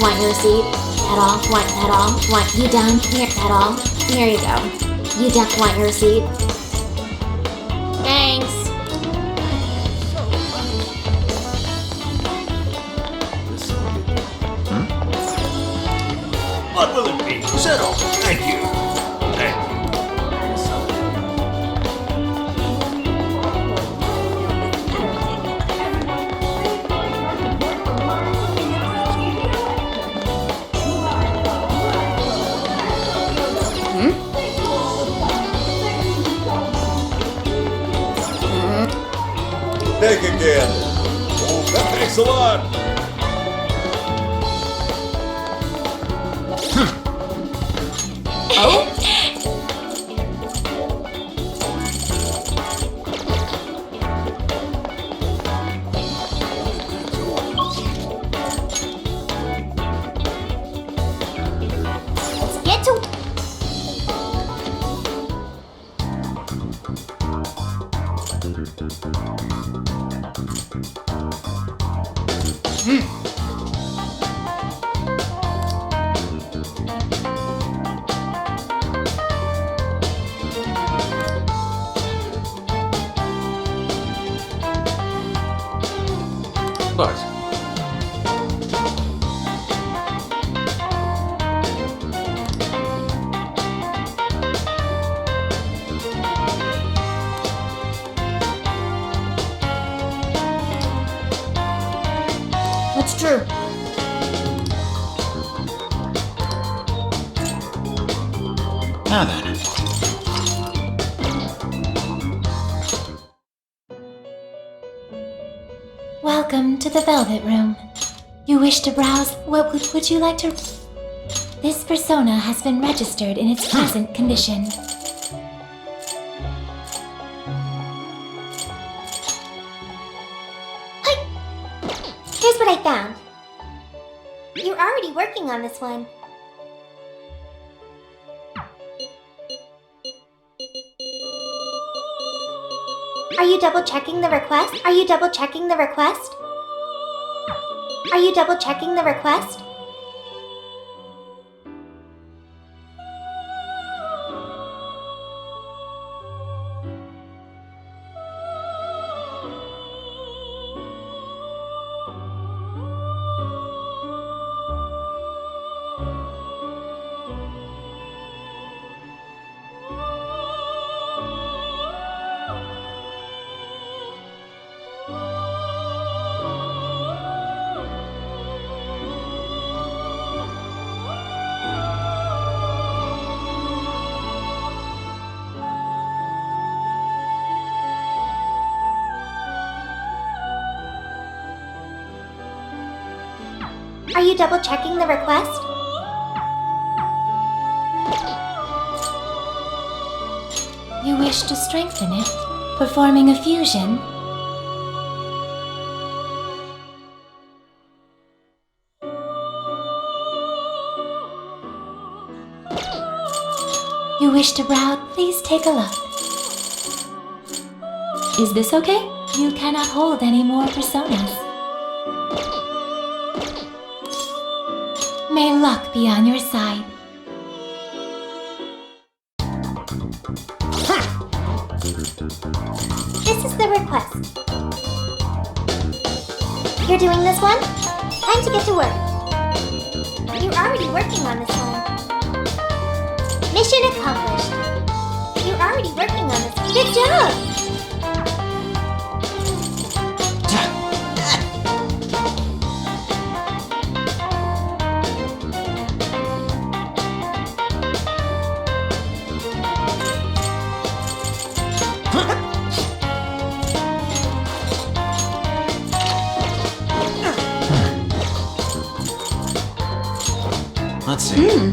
Want your receipt? At all? Want at all? Want you done? Here at all? Here you go. You done? Want your receipt? Thanks. What will it be? Settle. Thank you. Thank you. Take again. Oh, thanks a lot. Oh? Let's get to... But What's true? now then. Welcome to the Velvet Room. You wish to browse? What would you like to... This persona has been registered in its present condition. Here's what I found. You're already working on this one. Are you double checking the request? Are you double checking the request? Are you double checking the request? Are you double checking the request? You wish to strengthen it, performing a fusion? You wish to browse? Please take a look. Is this okay? You cannot hold any more personas. May luck be on your side. This is the request. You're doing this one? Time to get to work. You're already working on this one. Mission accomplished. You're already working on this. Good job! Let's see.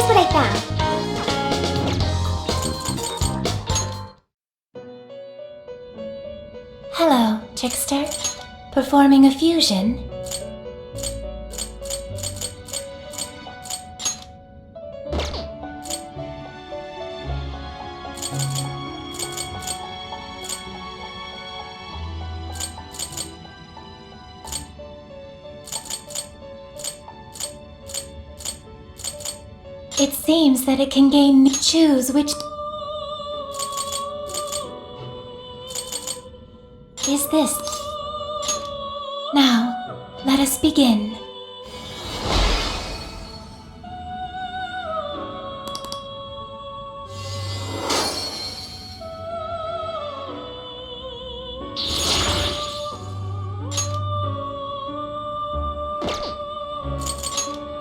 Here's what I found. Hello, trickster. Performing a fusion. It seems that it can gain. Choose which. Is this? Now, let us begin.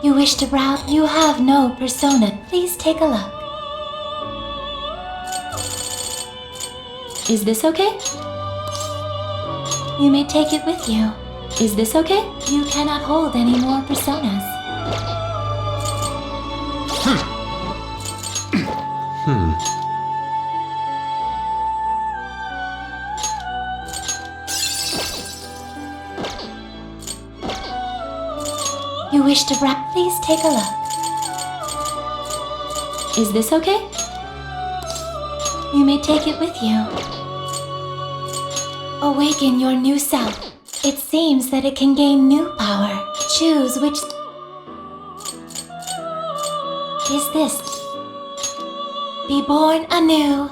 You wish to browse? You have no persona. Please take a look. Is this okay? You may take it with you. Is this okay? You cannot hold any more personas. You wish to browse? Please take a look. Is this okay? You may take it with you. Awaken your new self. It seems that it can gain new power. Choose which. Is this? Be born anew.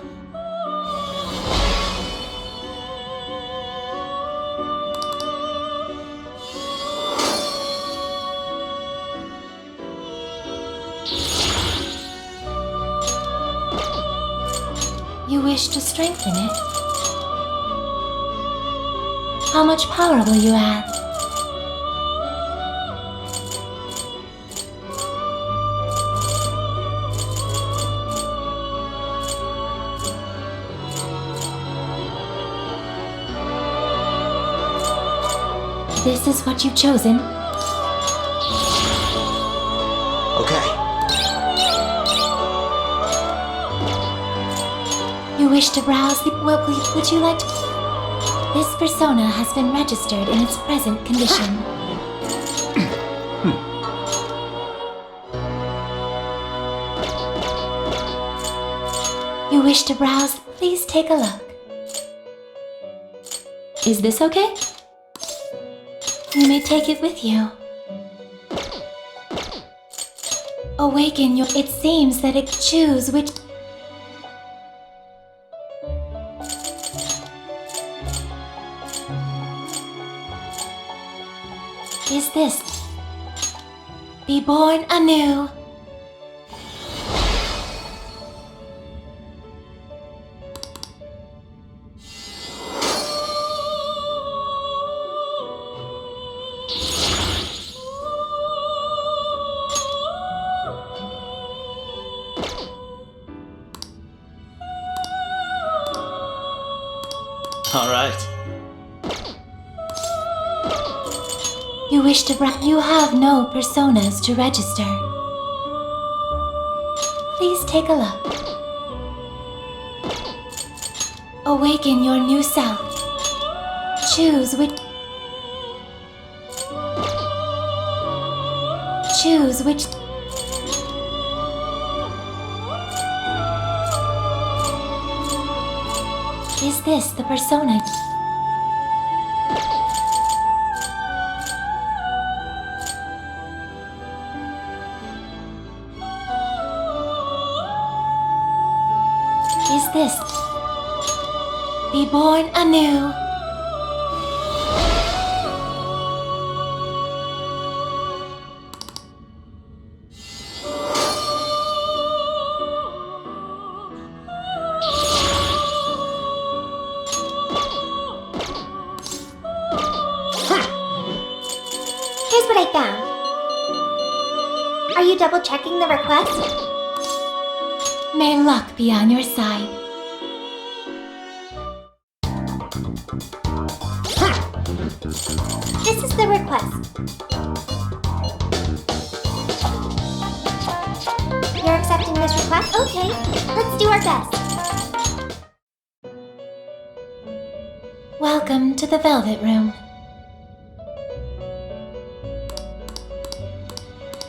You wish to strengthen it? How much power will you add? This is what you've chosen. Okay. You wish to browse the... Well, would you like to... This persona has been registered in its present condition. You wish to browse? Please take a look. Is this okay? You may take it with you. Awaken your... It seems that it... Choose which... Is this? Be born anew. All right. You wish to You have no personas to register. Please take a look. Awaken your new self. Choose which... Choose which... Is this the persona? Is this? Be born anew. Here's what I found. Are you double checking the request? May luck be on your side. This is the request. Your extra class? Okay, let's do our best. Welcome to the Velvet Room.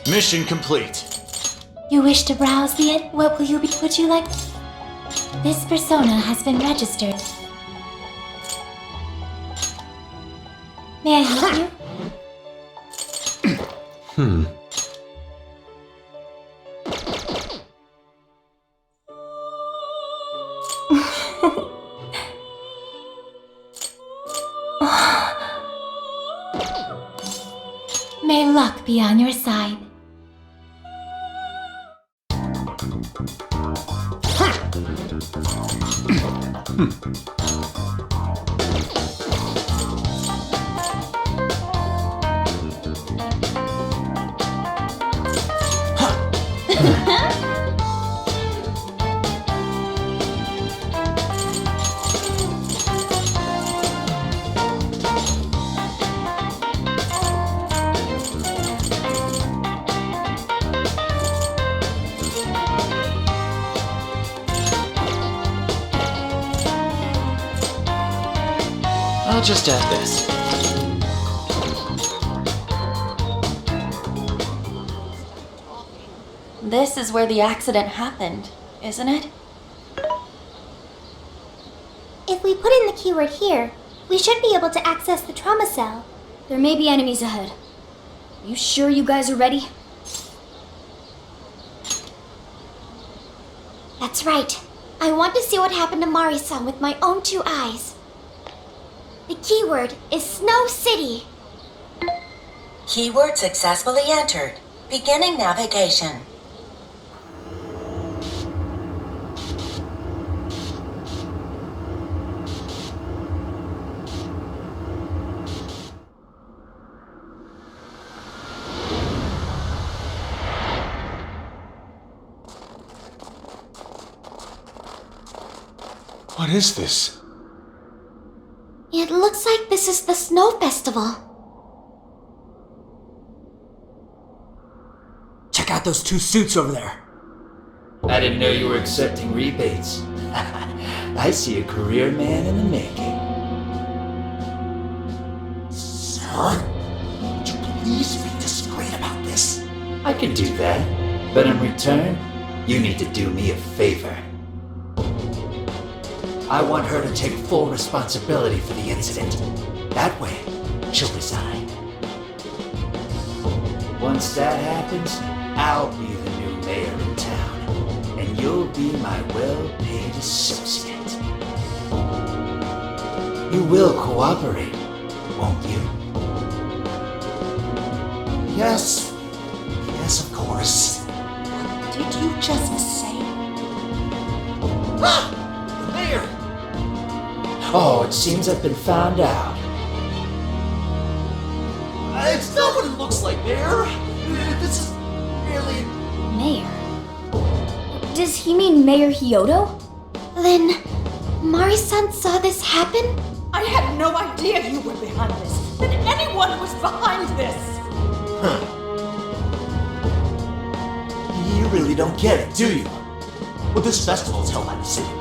Mission complete. You wish to browse the what will you be? Would you like? This persona has been registered. May I help you? May luck be on your side. I'll just add this. This is where the accident happened, isn't it? If we put in the keyword here, we should be able to access the trauma cell. There may be enemies ahead. You sure you guys are ready? That's right. I want to see what happened to Mari-san with my own 2 eyes. The keyword is Snow City. Keyword successfully entered. Beginning navigation. What is this? It looks like this is the Snow Festival. Check out those 2 suits over there. I didn't know you were accepting rebates. I see a career man in the making. Sir, would you please be discreet about this? I can do that, but in return, you need to do me a favor. I want her to take full responsibility for the incident. That way, she'll resign. Once that happens, I'll be the new mayor in town, and you'll be my well-paid associate. You will cooperate, won't you? Yes. Yes, of course. Did you just say? Ah! The mayor! Oh, it seems I've been found out. It's not what it looks like, Mayor. This is merely... Mayor? Does he mean Mayor Hyodo? Then, Mari-san saw this happen? I had no idea you were behind this, that anyone was behind this! You really don't get it, do you? Well, this festival's held by the city,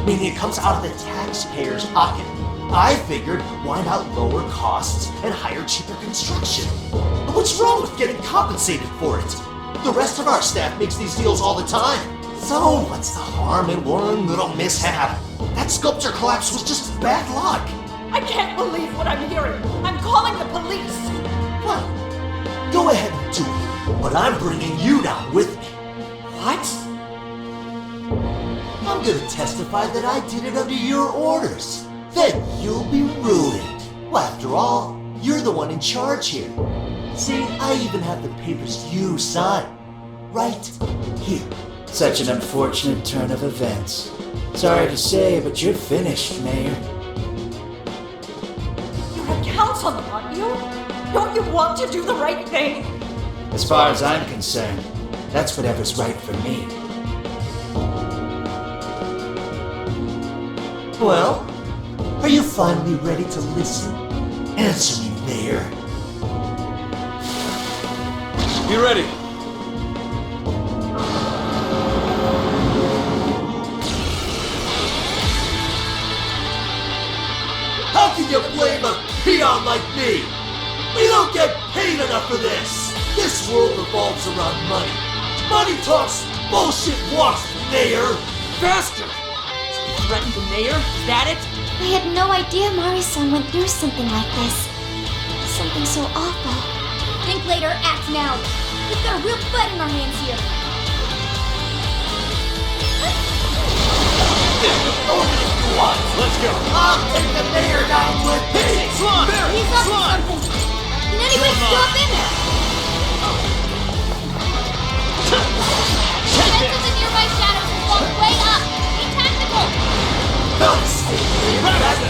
meaning it comes out of the taxpayer's pocket. I figured, why not lower costs and hire cheaper construction? But what's wrong with getting compensated for it? The rest of our staff makes these deals all the time. So what's the harm in one little mishap? That sculpture collapse was just bad luck. I can't believe what I'm hearing! I'm calling the police! Well, go ahead and do it, but I'm bringing you down with me. What? I'm gonna testify that I did it under your orders. Then you'll be ruined. Well, after all, you're the one in charge here. See, I even have the papers you signed. Right here. Such an unfortunate turn of events. Sorry to say, but you're finished, Mayor. You're a councilman, aren't you? Don't you want to do the right thing? As far as I'm concerned, that's whatever's right for me. Well, are you finally ready to listen? Answer me, Mayor. Be ready. can you blame a peon like me? We don't get paid enough for this! This world revolves around money. Money talks, bullshit walks, Mayor! Faster! So you threatened the mayor? Is that it? I had no idea Mari-san went through something like this. Something so awful. Think later, act now. We've got a real fight in our hands here. Let's go. I'll take the mayor down with me! Swan! He's up to something. Can anybody stop him? Defense of the nearby shadows has gone way up. Be tactical. That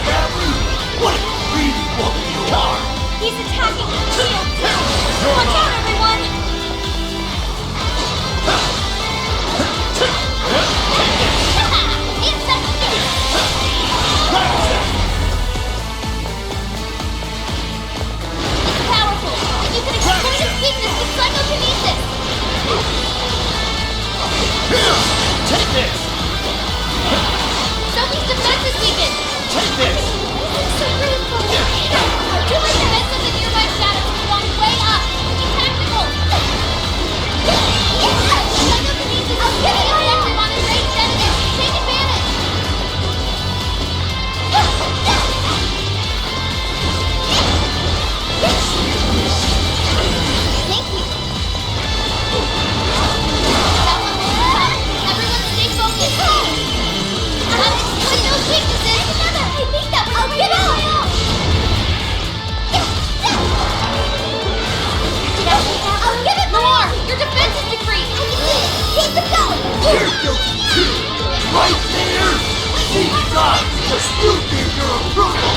family? What a greedy woman you are! He's attacking the shield too. Watch out, everyone. Insect stick. It's powerful, and you can exploit its weakness with psychokinesis. Take this! Sophie's defense is weakened. Take this! So critical. Our defense of the nearby shadows has gone way up. Be tactical. Psychokinesis is getting effective on his ranged enemies. Take advantage. Thank you. That one was tough. Everyone stay focused. Exploit those weaknesses. Another. I think that was get out. I'll get it more. Your defense is decreased. I can see it. Keep it going. You're guilty too! Right there! See, God, just you give your approval!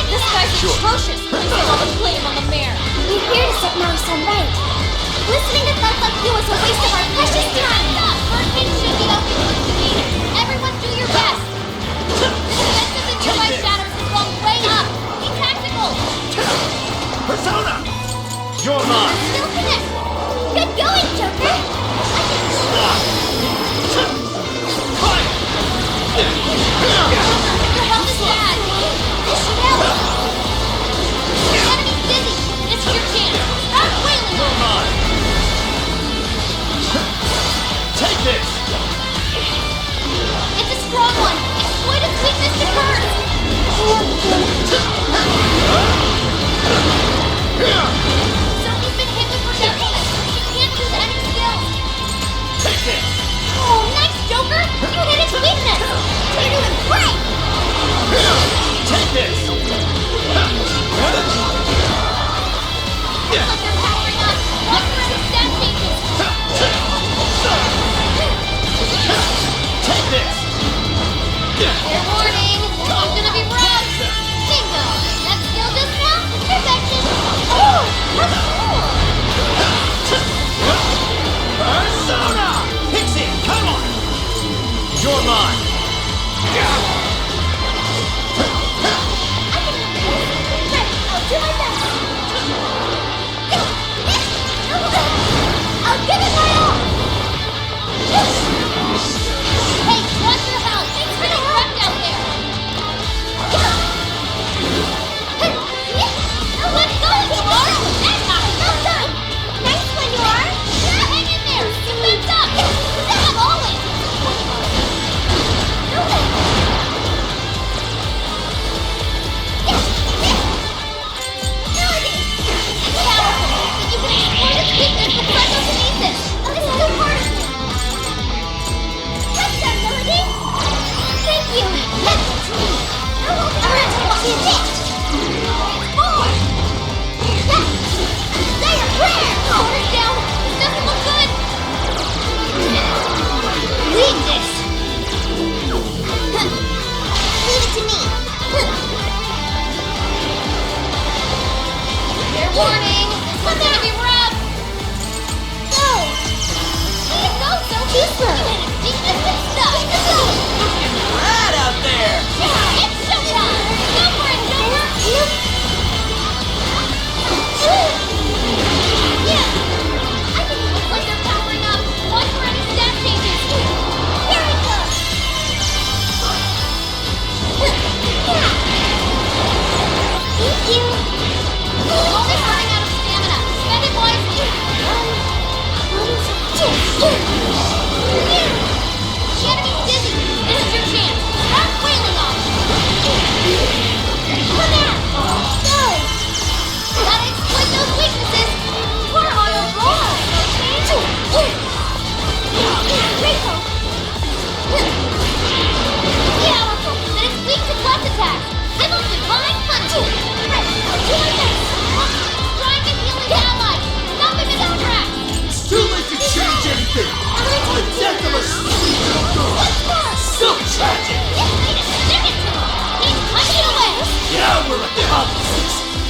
This guy's atrocious. Placing all the blame on the mayor. We're here to set Mari-san right. Listening to thugs like you is a waste of our precious time. Hurricane should be open to me. Everyone do your best. The defense of the nearby shadows has gone way up. Be tactical. Persona! You're mine! Still connect. Good going, Joker. Fight! Your health is bad. This should help. The enemy's busy. This is your chance. Start wailing. You're mine! Take this! It's a strong one. Exploit its weakness to curse. Sophie's been hit with forgetfulness. She can't use any skills. Take this! Oh, nice, Joker. You hit its weakness. You're doing great. Take this! Looks like they're powering up. Watch for any stat changes. Take this! Fair warning. It's gonna be rough. Bingo. That skill just now? Perfection. Oh, that's cool. Persona! Pixie, come on! You're mine! I'll do my best. I'll give it my all. Hey, watch your health. It's pretty wrecked out there. Now let go, you are. That's not well done. Nice one, you are. Hang in there. Defense up. As always.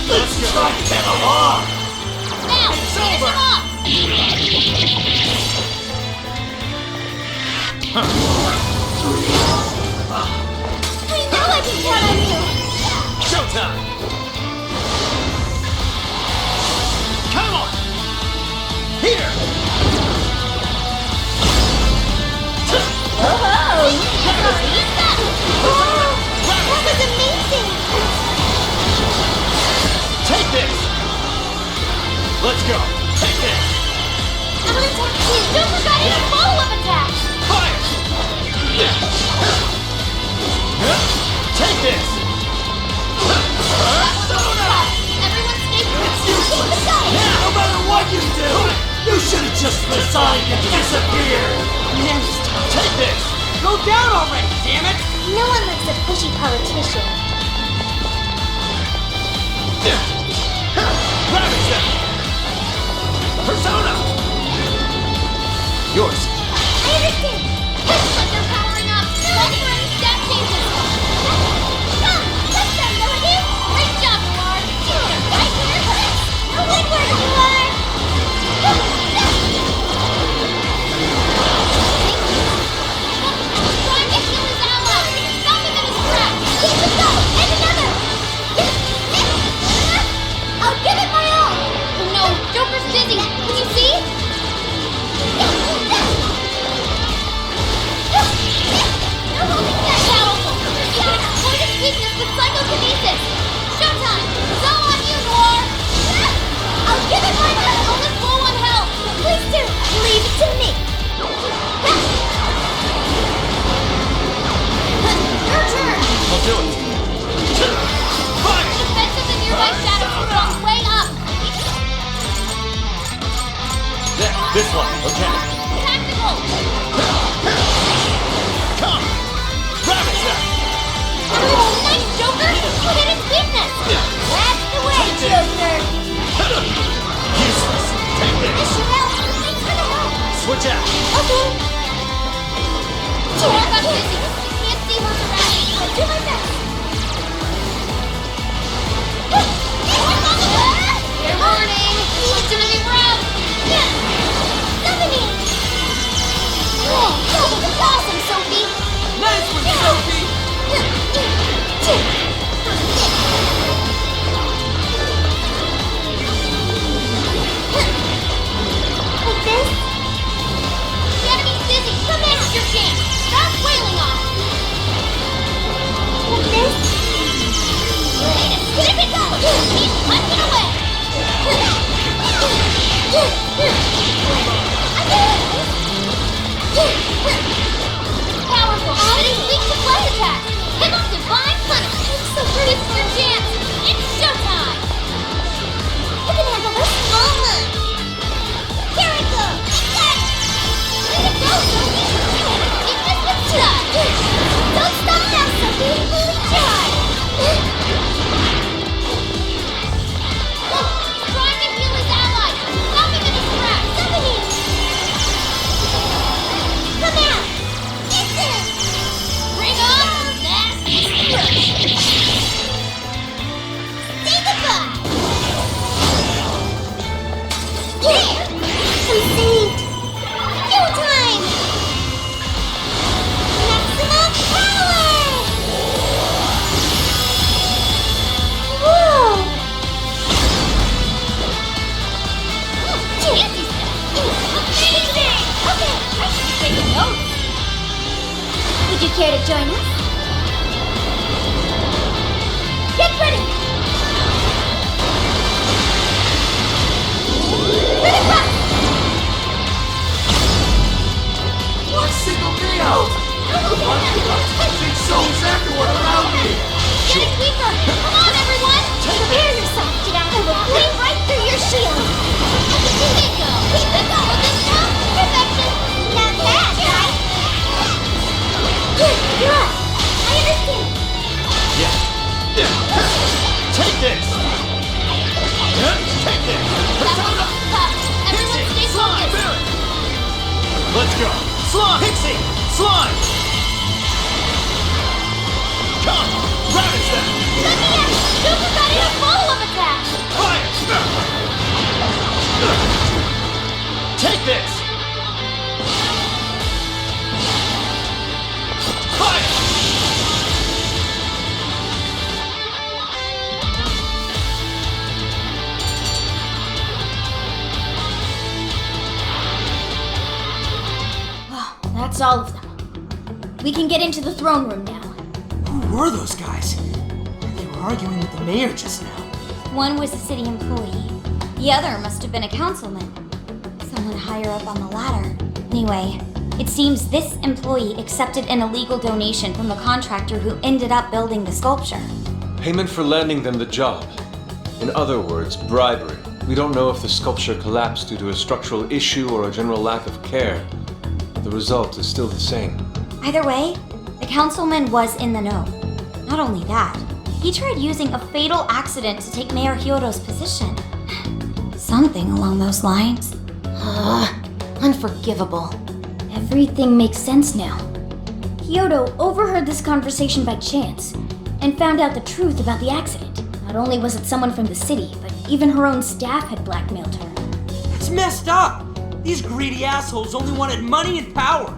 Let's go. Try to get along! Now, It's finish over. him off! I know I can count on you. Showtime! Come on! Here! That was amazing. Take this! Let's go! Take this! I'm gonna attack you! Don't forget a follow-up attack! Fire! Take this! Everyone stay focused! No matter what you do, you should have just resigned and disappeared! Take this! Go down already, damn it! No one likes a pushy politician. Ravage them! Persona! Yours. I understand. Looks like they're powering up! Ready for any stat changes! Come! Let's start going in! Great job, Lord! Right here! Good work, Lord! Trying to heal his ally! Stop him in his tracks! Keep it going. And another. I'll give it my all. Oh no! Joker's dizzy! Can you see? Powerful! He can exploit his weakness with psychokinesis! Showtime! It's all on you, Noir! I'll give it my all. Almost low on health! Please do. Leave it to me. Your turn! I'll do it. Fire! Defenses in nearby shadows will drop way up! There, this one, okay. Tactical! Come! Ravage them! Oh, nice, Joker! You hit his weakness! That's the way, Joker. Useless! Take this! Michelle, thanks for the help. Switch out! Okay. Joker got busy! You can't see where you're at! I'll do my best. Fair warning! It's gonna be rough! Stephanie. Oh, that was awesome, Sophie! Nice one, Sophie! Like this? The enemy's busy! Come in! It's your chance! Start wailing on him! Like this? Way to skip it! Keep punching away! Powerful! But he's weak to flash attack! Give him divine punishment! So this is your chance! It's showtime! You can handle this. Here I go. Way to go, Sophie! You hit his weakness with touch! Don't stop now, Sophie. Only try. Look! He's trying to heal his ally! Stop him in his tracks! Stephanie. Come out. Get this. Bring on the nasty spurt! Say goodbye. There. I'm saved. Go time. Maximum power. Whoa. Fancy stuff! Amazing! Okay. I should be taking notes! Would you care to join us? Get ready! Critical! Why single me out? Everything souls everyone around me! Get it weaker! Come on, everyone! Prepare yourself, Jack. I will bleed right through your shield. Bingo! Let's go this now! Perfection. Now that's right. Good. You're up. I understand. Take this! Take this! That was tough! Everyone stay focused! Let's go! Slime! Pixie! Slime! Come! Ravage them! Let me out. Super all of them. We can get into the throne room now. Who were those guys? They were arguing with the mayor just now. One was a city employee. The other must have been a councilman. Someone higher up on the ladder. Anyway, it seems this employee accepted an illegal donation from the contractor who ended up building the sculpture. Payment for landing them the job. In other words, bribery. We don't know if the sculpture collapsed due to a structural issue or a general lack of care. But the result is still the same. Either way, the councilman was in the know. Not only that, he tried using a fatal accident to take Mayor Hyodo's position. Something along those lines. Unforgivable. Everything makes sense now. Hyodo overheard this conversation by chance and found out the truth about the accident. Not only was it someone from the city, but even her own staff had blackmailed her. It's messed up! These greedy assholes only wanted money and power!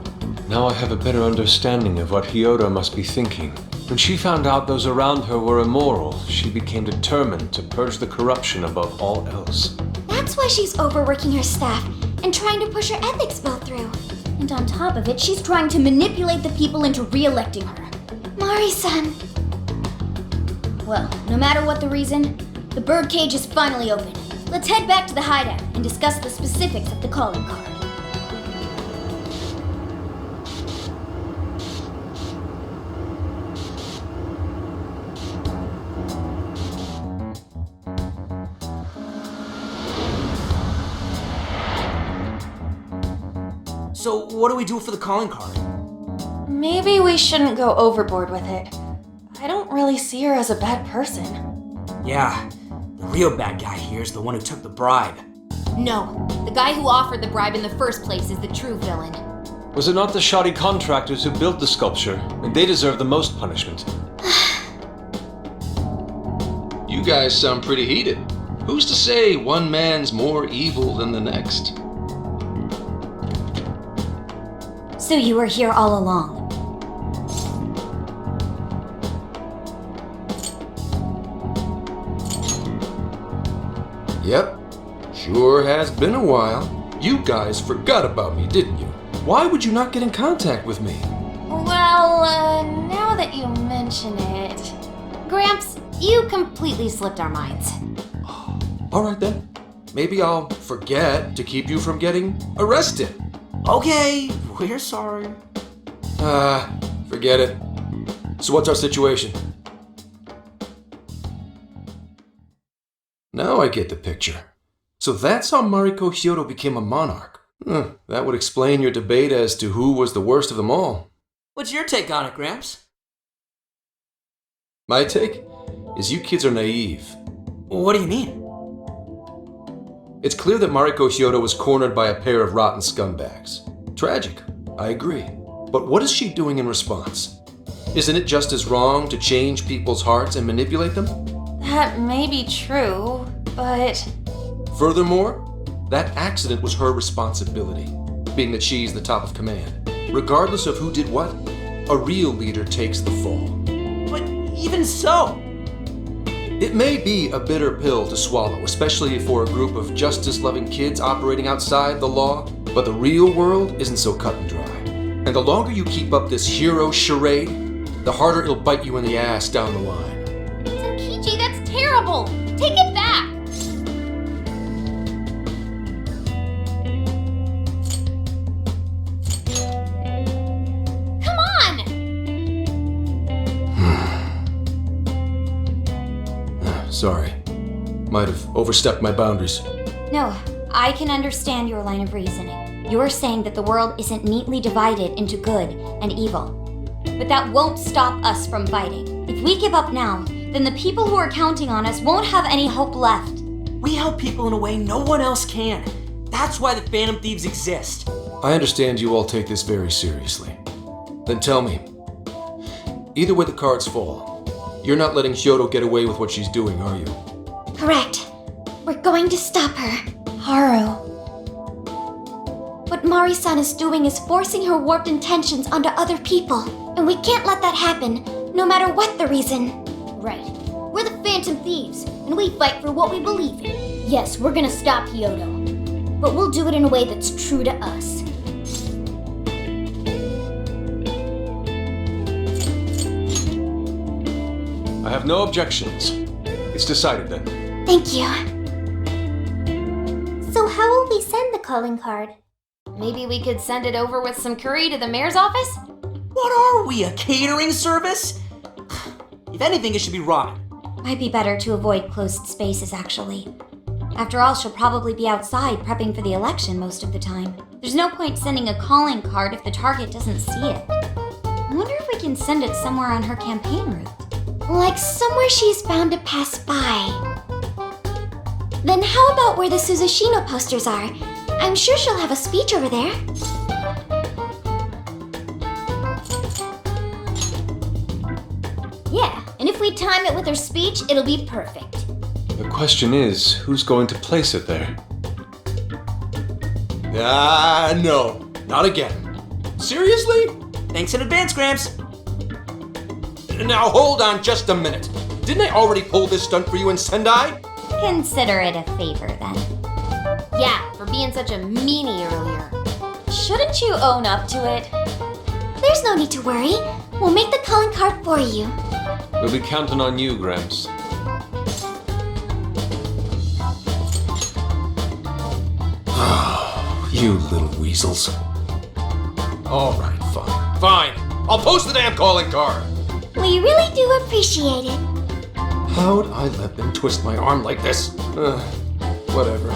Now I have a better understanding of what Hyodo must be thinking. When she found out those around her were immoral, she became determined to purge the corruption above all else. That's why she's overworking her staff and trying to push her ethics bill through. And on top of it, she's trying to manipulate the people into re-electing her. Mari-san. Well, no matter what the reason, the birdcage is finally open. Let's head back to the hideout and discuss the specifics of the calling card. So, what do we do for the calling card? Maybe we shouldn't go overboard with it. I don't really see her as a bad person. Yeah, the real bad guy here is the one who took the bribe. No, the guy who offered the bribe in the first place is the true villain. Was it not the shoddy contractors who built the sculpture? And they deserve the most punishment. You guys sound pretty heated. Who's to say one man's more evil than the next? So you were here all along. Yep, sure has been a while. You guys forgot about me, didn't you? Why would you not get in contact with me? Well, now that you mention it... Gramps, you completely slipped our minds. All right then. Maybe I'll forget to keep you from getting arrested. Okay, we're sorry. Forget it. So what's our situation? Now I get the picture. So that's how Mariko Hyodo became a monarch. That would explain your debate as to who was the worst of them all. What's your take on it, Gramps? My take is you kids are naive. What do you mean? It's clear that Mariko Hyodo was cornered by a pair of rotten scumbags. Tragic, I agree. But what is she doing in response? Isn't it just as wrong to change people's hearts and manipulate them? That may be true, but... Furthermore, that accident was her responsibility, being that she's the top of command. Regardless of who did what, a real leader takes the fall. But even so... It may be a bitter pill to swallow, especially for a group of justice-loving kids operating outside the law, but the real world isn't so cut and dry. And the longer you keep up this hero charade, the harder it'll bite you in the ass down the line. Senkichi, that's terrible! Take it back! Come on! Sorry. Might have overstepped my boundaries. No, I can understand your line of reasoning. You're saying that the world isn't neatly divided into good and evil. But that won't stop us from fighting. If we give up now, then the people who are counting on us won't have any hope left. We help people in a way no one else can. That's why the Phantom Thieves exist. I understand you all take this very seriously. Then tell me, either way the cards fall, you're not letting Hyodo get away with what she's doing, are you? Correct. We're going to stop her. Haru. What Mari-san is doing is forcing her warped intentions onto other people. And we can't let that happen, no matter what the reason. Right. We're the Phantom Thieves, and we fight for what we believe in. Yes, we're gonna stop Hyodo. But we'll do it in a way that's true to us. I have no objections. It's decided then. Thank you. So how will we send the calling card? Maybe we could send it over with some curry to the mayor's office? What are we, a catering service? If anything, it should be rotten. Might be better to avoid closed spaces, actually. After all, she'll probably be outside prepping for the election most of the time. There's no point sending a calling card if the target doesn't see it. I wonder if we can send it somewhere on her campaign route. Like somewhere she's bound to pass by. Then how about where the Suzushino posters are? I'm sure she'll have a speech over there. Yeah, and if we time it with her speech, it'll be perfect. The question is, who's going to place it there? No, not again. Seriously? Thanks in advance, Gramps. Now hold on just a minute. Didn't I already pull this stunt for you in Sendai? Consider it a favor, then. Yeah, for being such a meanie earlier. Shouldn't you own up to it? There's no need to worry. We'll make the calling card for you. We'll be counting on you, Gramps. You little weasels. All right, fine. Fine. I'll post the damn calling card. We really do appreciate it. How'd I let them twist my arm like this? Whatever.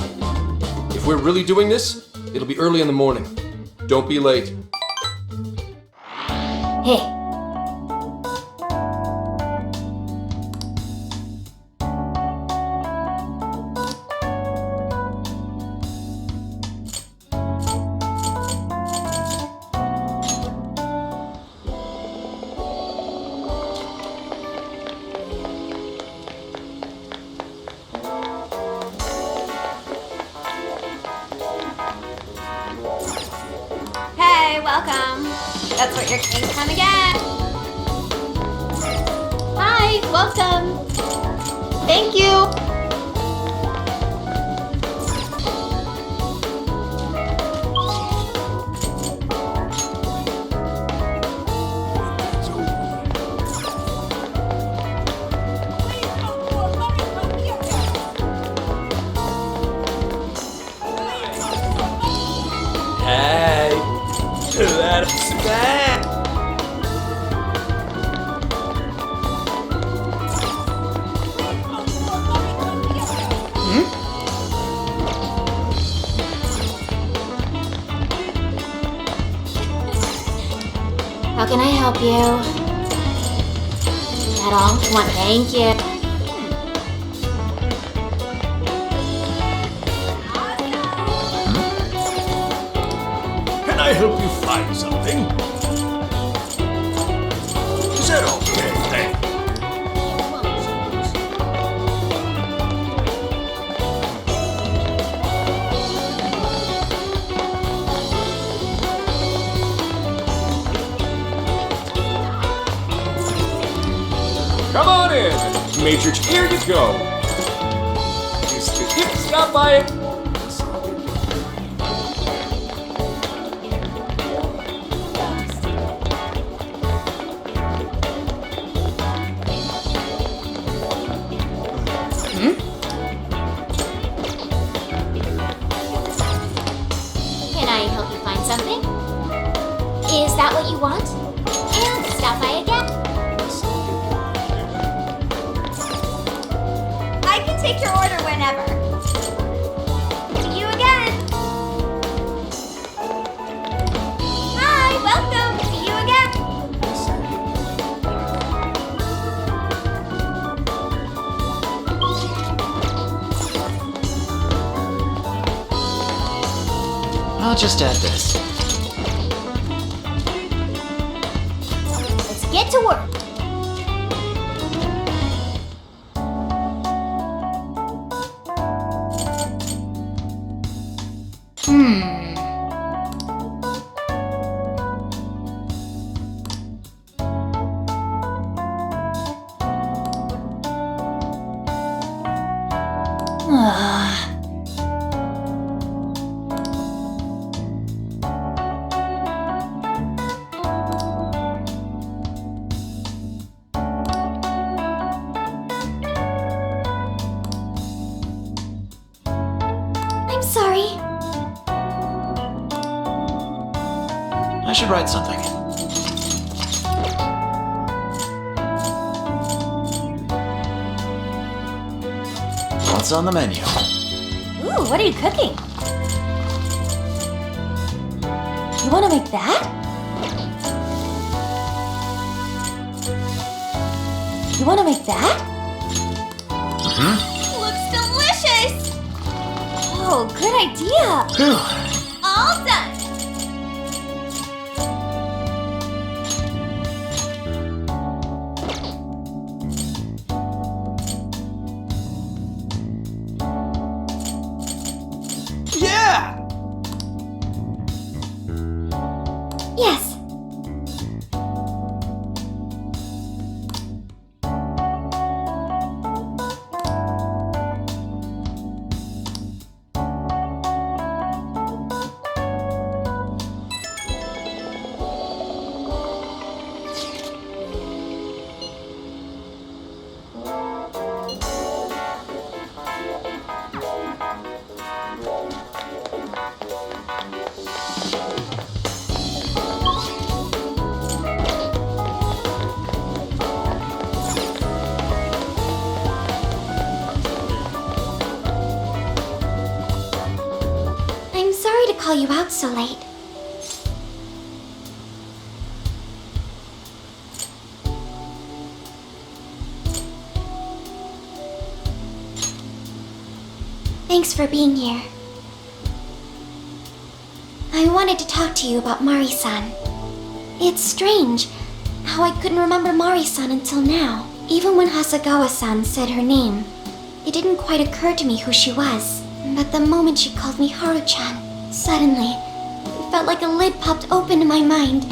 If we're really doing this, it'll be early in the morning. Don't be late. Hey. Hey, welcome. That's what your king's come again. Hi, welcome. Thank you. Hey, that's bad. How can I help you? At all? Thank you. Can I help you find something? Is that okay? Thank you. Come on in, Major. Here you go. Just stop by it. Can I help you find something? Is that what you want? And stop by again. I can take your order whenever. See you again. Hi, welcome. See you again. I'll just add this. Let's get to work. should write something. What's on the menu? Ooh, what are you cooking? You want to make that? You want to make that? Mm-hmm. Looks delicious! Oh, good idea! Phew. All done! Yeah! Yes. I'm sorry to call you out so late. Thanks for being here. I wanted to talk to you about Mari-san. It's strange how I couldn't remember Mari-san until now. Even when Hasagawa-san said her name, it didn't quite occur to me who she was. But the moment she called me Haru-chan, suddenly, it felt like a lid popped open in my mind.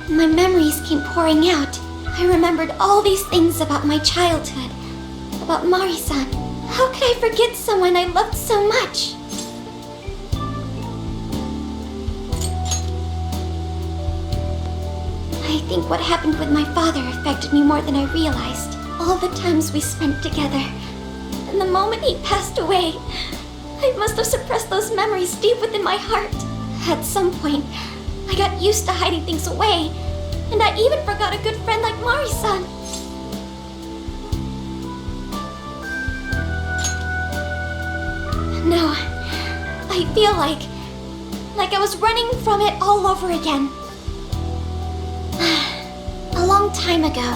My memories came pouring out. I remembered all these things about my childhood, about Mari-san. How could I forget someone I loved so much? I think what happened with my father affected me more than I realized. All the times we spent together, and the moment he passed away, I must have suppressed those memories deep within my heart. At some point, I got used to hiding things away, and I even forgot a good friend like Mari-san. No, I feel like I was running from it all over again. A long time ago,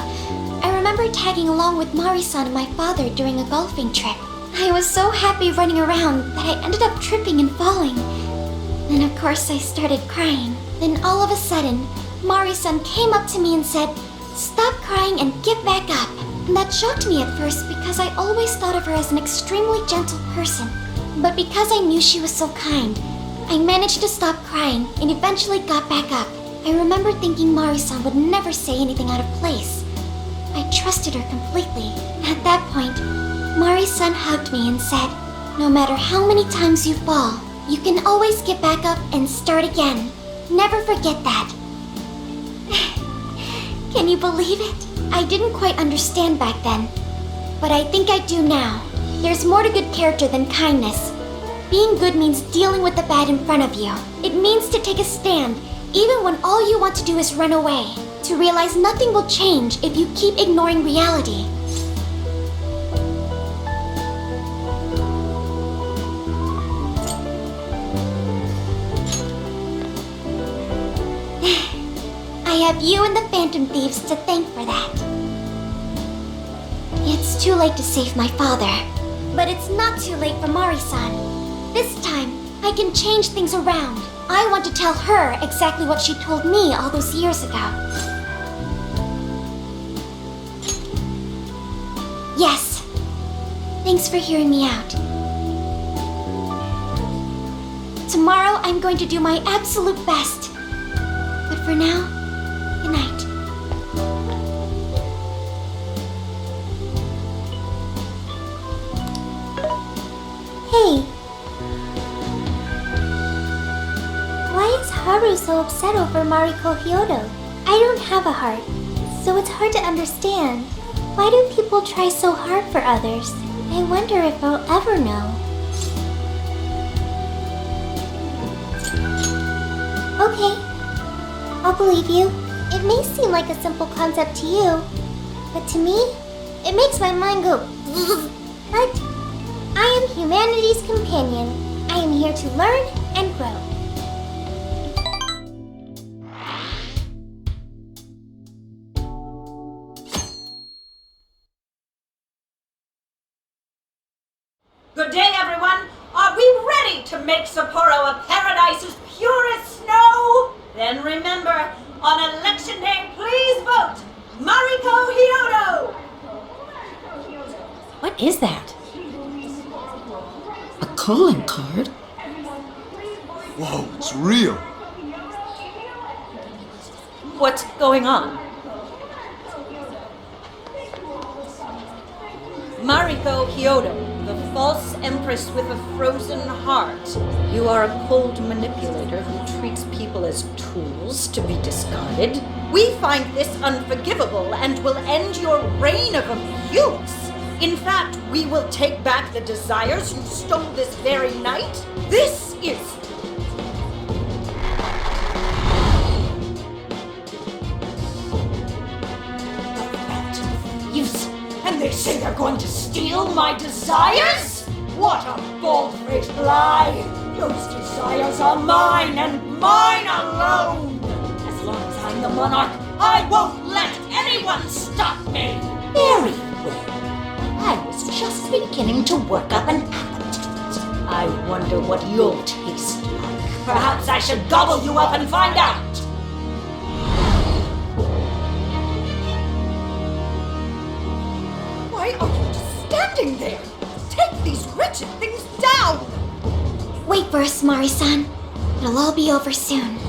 I remember tagging along with Mari-san and my father during a golfing trip. I was so happy running around that I ended up tripping and falling. And of course I started crying. Then all of a sudden, Mari-san came up to me and said, "Stop crying and get back up." And that shocked me at first because I always thought of her as an extremely gentle person. But because I knew she was so kind, I managed to stop crying and eventually got back up. I remember thinking Mari-san would never say anything out of place. I trusted her completely. At that point, Mari-san hugged me and said, "No matter how many times you fall, you can always get back up and start again. Never forget that." Can you believe it? I didn't quite understand back then, but I think I do now. There's more to good character than kindness. Being good means dealing with the bad in front of you. It means to take a stand, even when all you want to do is run away. To realize nothing will change if you keep ignoring reality. I have you and the Phantom Thieves to thank for that. It's too late to save my father, but it's not too late for Mari-san. This time, I can change things around. I want to tell her exactly what she told me all those years ago. Yes. Thanks for hearing me out. Tomorrow, I'm going to do my absolute best. But for now, good night. Hey. Why is Haru so upset over Mariko Hyodo? I don't have a heart, so it's hard to understand. Why do people try so hard for others? I wonder if I'll ever know. Okay. I'll believe you. It may seem like a simple concept to you, but to me, it makes my mind go But I am humanity's companion. I am here to learn and grow. Good day, everyone. Are we ready to make Sapporo a paradise as pure as snow? Then remember, on election day, please vote Mariko Hyodo! What is that? A calling card? Whoa, it's real. What's going on? Mariko Hyodo, the false empress with a frozen heart. You are a cold manipulator who treats people as tools to be discarded. We find this unforgivable and will end your reign of abuse. In fact, we will take back the desires you stole this very night. This is... the Phantom Thieves. And they say they're going to steal my desires? What a bald-faced lie! Those desires are mine and mine alone! As long as I'm the monarch, I won't let anyone stop me! Very well. I was just beginning to work up an appetite. I wonder what you'll taste like. Perhaps I should gobble you up and find out! Why are you just standing there? Take these wretched things down! Wait for us, Mari-san. It'll all be over soon.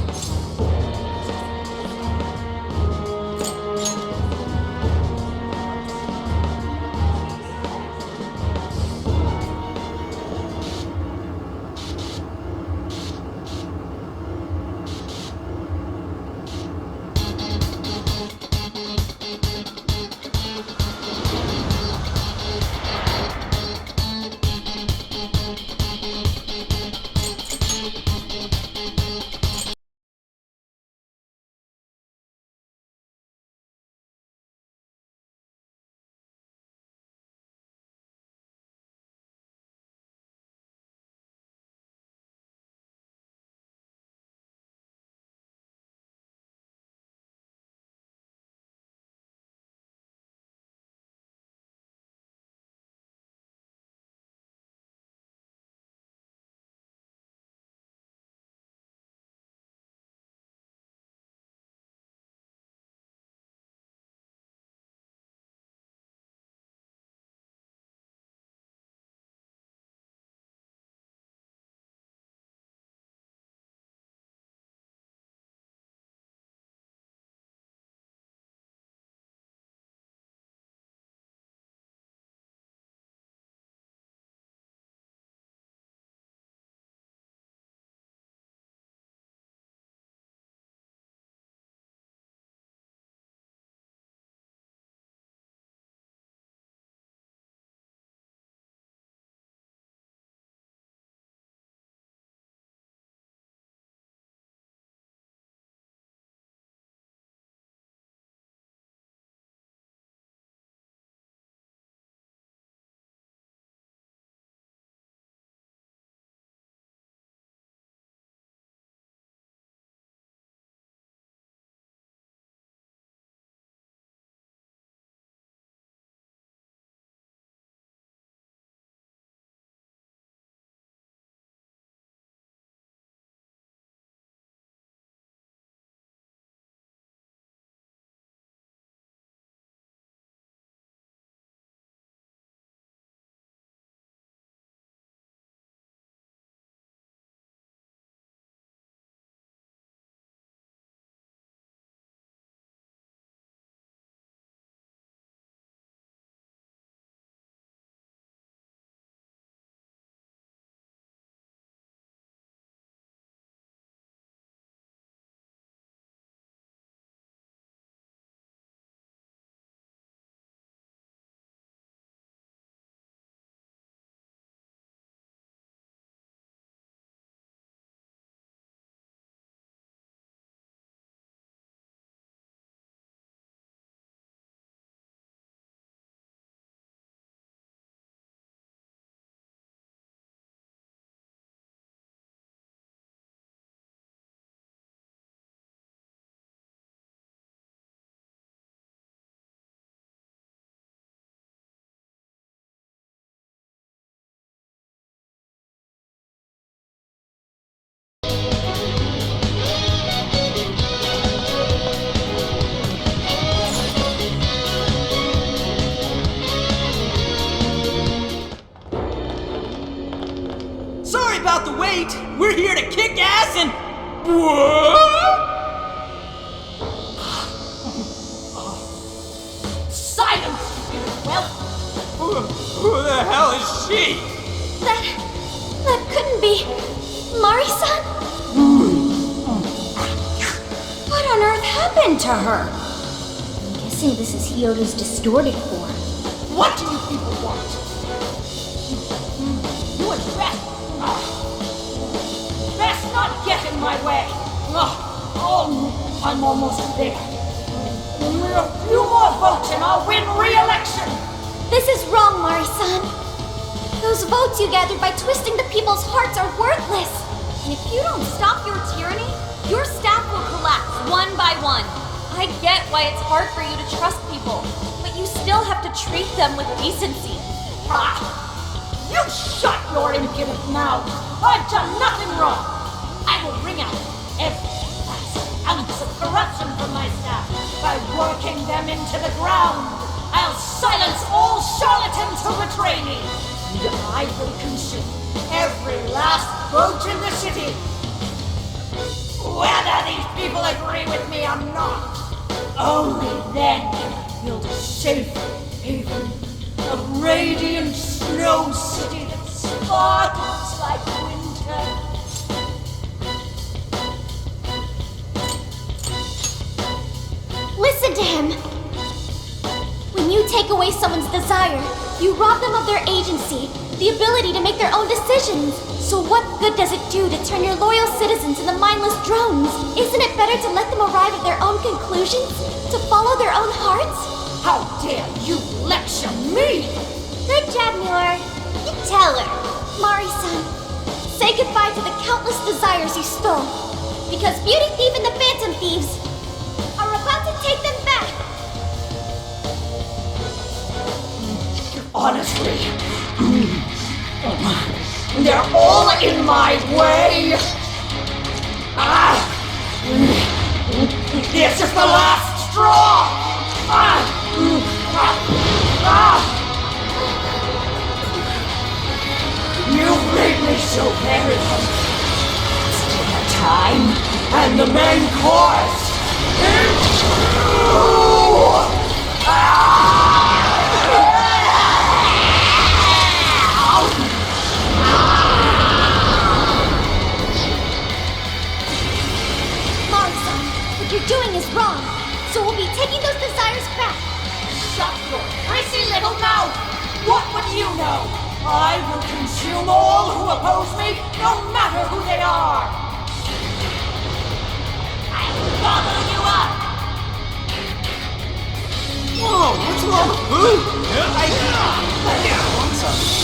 right? We're here to kick ass and... What? Silence, you whelp! Who the hell is she? That couldn't be Mari-san? What on earth happened to her? I'm guessing this is Hyodo's distorted form. What do you people want? You and Beth! Best not get in my way! I'm almost there. A few more votes and I'll win re-election! This is wrong, Mari-san. Those votes you gathered by twisting the people's hearts are worthless. And if you don't stop your tyranny, your staff will collapse one by one. I get why it's hard for you to trust people, but you still have to treat them with decency. You shut your impudent mouth! I've done nothing wrong! I will wring out every last ounce of corruption from my staff by working them into the ground! I'll silence all charlatans who betray me! And I will consume every last vote in the city! Whether these people agree with me or not, only then can I build a safe haven, a radiant snow city that sparkles like winter. Listen to him! When you take away someone's desire, you rob them of their agency, the ability to make their own decisions. So what good does it do to turn your loyal citizens into mindless drones? Isn't it better to let them arrive at their own conclusions? To follow their own hearts? How dare you lecture me! Good job, Muir. You tell her. Mari-san, say goodbye to the countless desires you stole. Because Beauty Thief and the Phantom Thieves are about to take them back. Honestly, they're all in my way! This is the last straw! You've made me so very hungry. It's dinner time, and the main course is Mari-san, what you're doing is wrong. So we'll be taking those desires back. Shut your prissy little mouth! What would you know? I will consume all who oppose me, no matter who they are! I'll gobble you up! Whoa, what's wrong with food?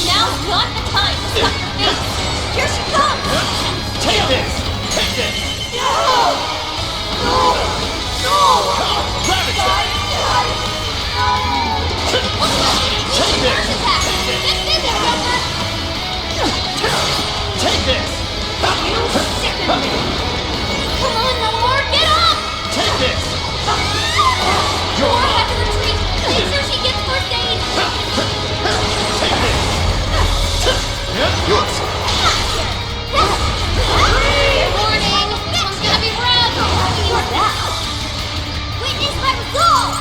Now's not the time to suck your face. Here she comes! Take this! Take this! No! Take this! Take this! You sicken me! Come on, Nomore, get up! Take this! Nomore had to retreat. Make sure she gets first aid. Take this! Yours! Warning! This one's gonna be rough! Witness my resolve!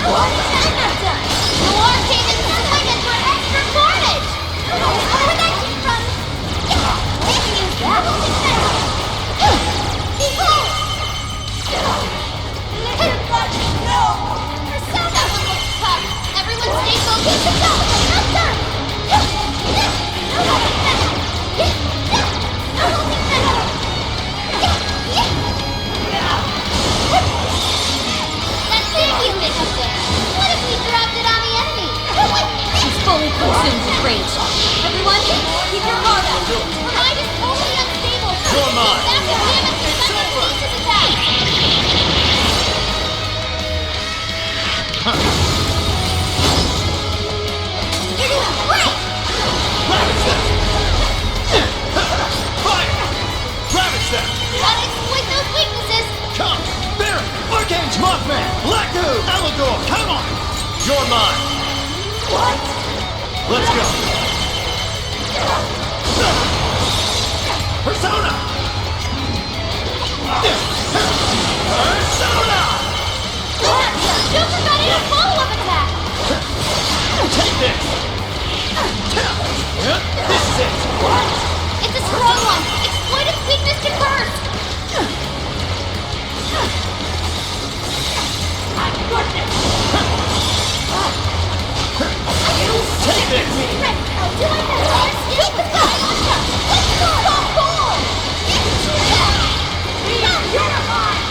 What? I'm not done! Noir came in swinging for extra carnage! Where'd that come from? They can use that! No! Persona looks tough! Everyone stay focused and go! Not done! That big unit up there! What if we dropped it on the enemy? She's fully consumed with rage. Everyone, keep your guard up. Her mind is totally unstable! You're mine. That's a damage to Phantom Thieves' attack! You're doing great! Fire! Ravage them! Gotta exploit those weaknesses! Come! Barry! Arcane Mothman! Black Goo! Allegor! Come on! You're mine! What? Let's go! Persona! Persona! Joker got in a follow-up attack! Take this! This is it! What? It's a strong one! Exploit its weakness to burst! My goodness! Take this! I'll do my best! Keep the fight! Let's go! Goal! You're mine!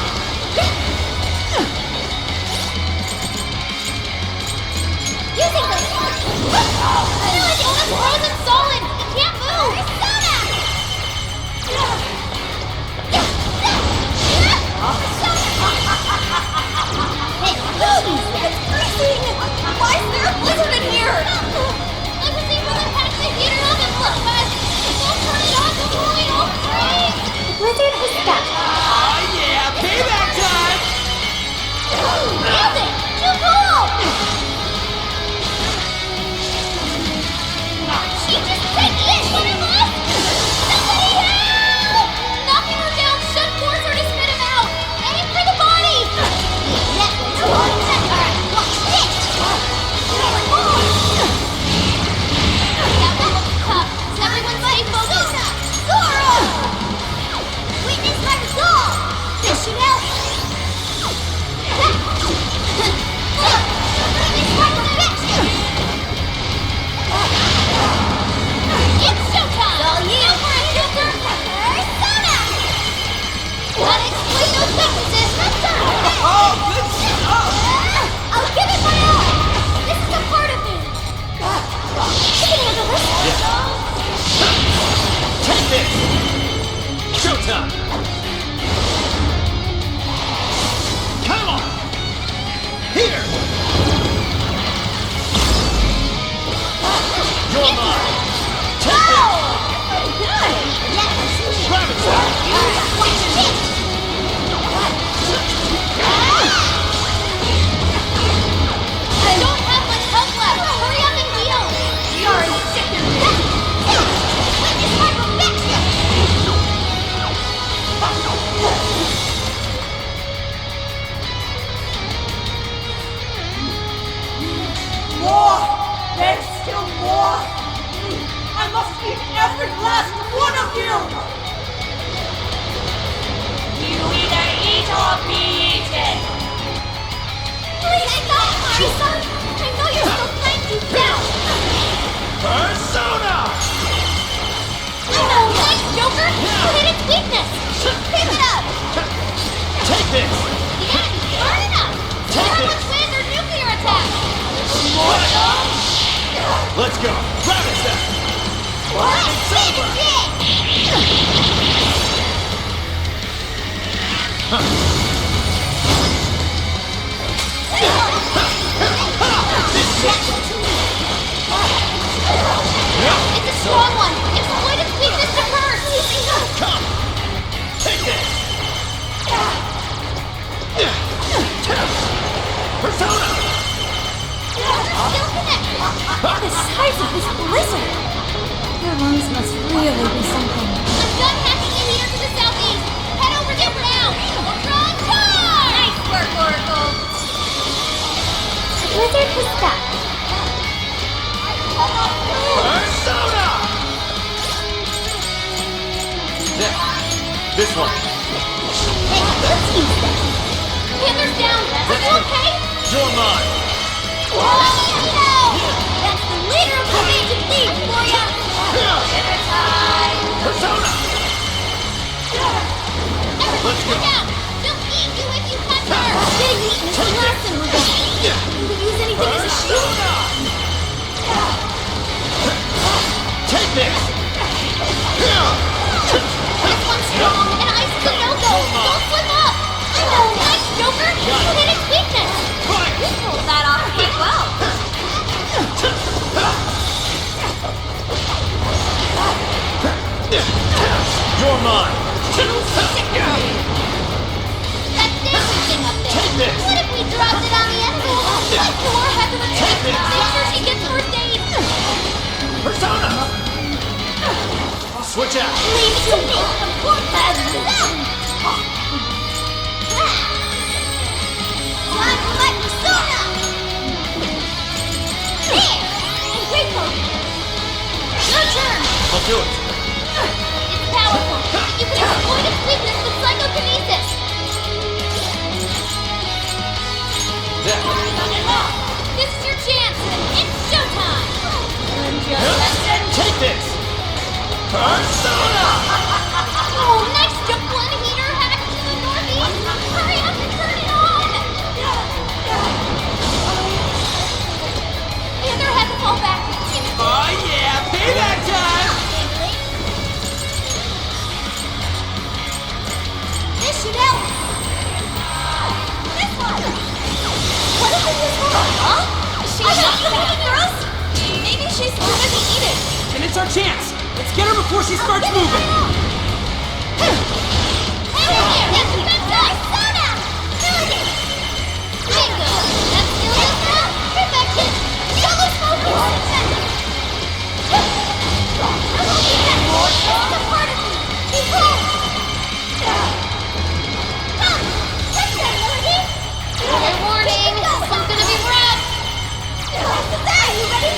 Using this! No, it's frozen solid! It can't move! Persona! Hey, movies! It's freezing! Why is there a blizzard in here? I was able to hack the heater up and look, but don't turn it on before we all freeze! The blizzard has stopped. Oh yeah! Payback time! Nailed it! Too cool! She just took it! One of us! Somebody help! Knocking her down should force her to spit him out! Aim for the body! That was one. Alright, watch this! That one looks tough. Does everyone stay focused? Zora! Witness my resolve! This should help! It's showtime! All you for a Joker! Persona! Gotta exploit those weaknesses! Oh, good stuff! I'll give it my all! This is a part of me! You can handle this! Take this! Showtime! Come on! Here! You're mine! Take this! Good! Ravage them! Watch this! I don't have much health left! Hurry up and heal! You're sick of this! Witness my perfection! More! There's still more! I must eat every last one of you! You either eat or be eaten! Please stop, Mariko! I know you're still trying to down! Persona! I know, nice, Joker! You hit its weakness! Pick it up! Take this! The enemy's burning up! Everyone's win their nuclear attack! Let's go! Ravage them! What? Finish it! It's a strong one! Exploit its weakness to burst! Come! Take this! Persona! Still connected! The size of this blizzard! Your lungs must really be something. I'm done hacking the heater to the southeast! Head over there now! Ultron charge! Nice work, Oracle! to stop. Persona! There. This one. Hey, let's use that. Panther's down! Are you okay? You're mine! That's the leader of the Phantom Thieves for ya! Dinner time! Persona! Let's go! She'll eat you if you touch her! Getting eaten is the last thing we're going to do. Can we use anything as a shield? Take this! This one's strong, and Ice can no-go! Don't slip up! Oh, nice, Joker! You hit its weakness! You pulled that off quite well. You're mine! That dancing thing up there! Take this! What if we dropped it on the enemy? Like poor head to the Take this! Make sure she gets first aid! Persona! Switch out! Leave it to me! Time for my persona! There! And Mariko! Your turn! I'll do it! It's powerful, but you can exploit its weakness with psychokinesis! There! This is your chance! It's showtime! Learn your lesson! Take this! Persona! Oh, nice jump one heater hack to the northeast! Hurry up and turn it on! Panther had to fall back. Oh yeah! Payback time! This should help! This one! What is this one? Huh? Is she looking for us? Maybe she's too busy eating. And it's our chance! Let's get her before she starts moving! Hey there! That's the best side! Soda! Bingo! That's still your now? Perfection! Yellow smoke! It's a part of me! Be cool! Come! Let's go, Melody! Trigger warning! This one's gonna be rough! Are you ready?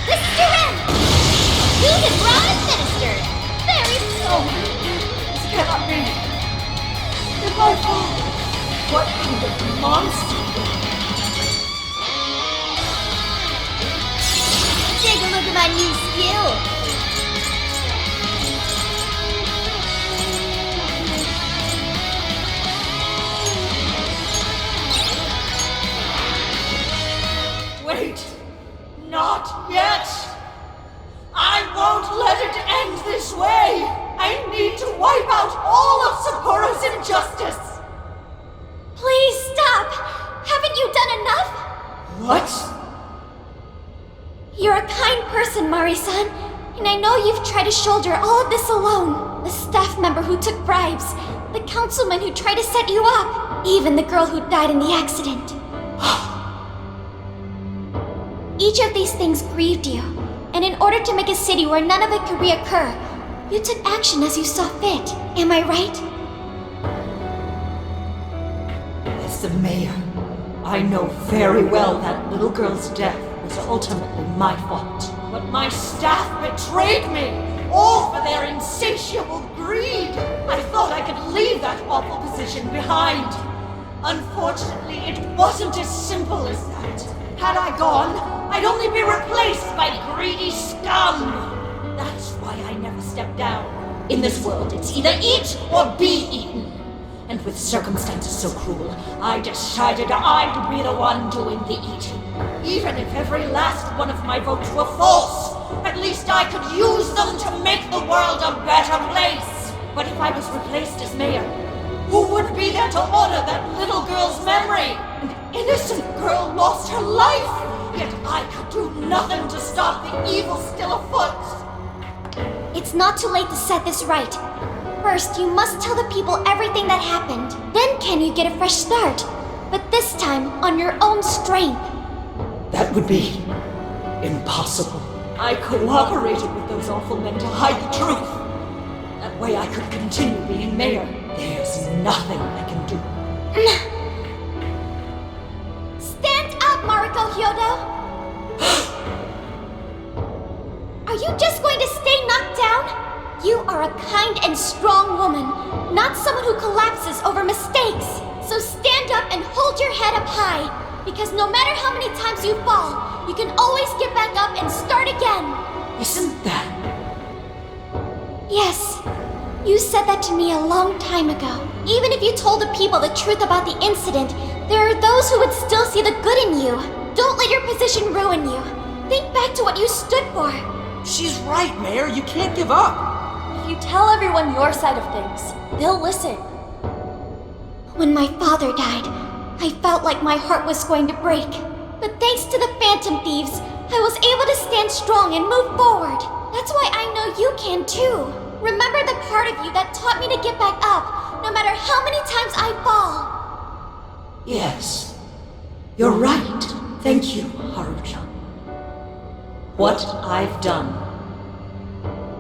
This is your end! Food and raw administered! Very slow! This cannot be! If I fall, what kind of monster? Take a look at my new skill! Wait! Not yet! I won't let it end this way! I need to wipe out all of Sakuro's injustice! Please stop! Haven't you done enough? What? You're a kind person, Mari-san, and I know you've tried to shoulder all of this alone. The staff member who took bribes, the councilman who tried to set you up, even the girl who died in the accident. Each of these things grieved you, and in order to make a city where none of it could reoccur, you took action as you saw fit. Am I right? As the mayor, I know very well that little girl's death was ultimately my fault. But my staff betrayed me, all for their insatiable greed. I thought I could leave that awful position behind. Unfortunately, it wasn't as simple as that. Had I gone, I'd only be replaced by greedy scum. That's why I never stepped down. In this world, it's either eat or be eaten. And with circumstances so cruel, I decided I'd be the one doing the eating. Even if every last one of my votes were false, at least I could use them to make the world a better place. But if I was replaced as mayor, who would be there to honor that little girl's memory? An innocent girl lost her life, yet I could do nothing to stop the evil still afoot. It's not too late to set this right. First, you must tell the people everything that happened. Then can you get a fresh start? But this time, on your own strength. That would be impossible. I cooperated with those awful men to hide the truth. That way I could continue being mayor. There's nothing I can do. kind and strong woman, not someone who collapses over mistakes. So stand up and hold your head up high, because no matter how many times you fall, you can always get back up and start again. Isn't that... Yes. You said that to me a long time ago. Even if you told the people the truth about the incident, there are those who would still see the good in you. Don't let your position ruin you. Think back to what you stood for. She's right, Mayor. You can't give up. If you tell everyone your side of things, they'll listen. When my father died, I felt like my heart was going to break. But thanks to the Phantom Thieves, I was able to stand strong and move forward. That's why I know you can too. Remember the part of you that taught me to get back up, no matter how many times I fall. Yes. You're right. Thank you, Haruchan. What I've done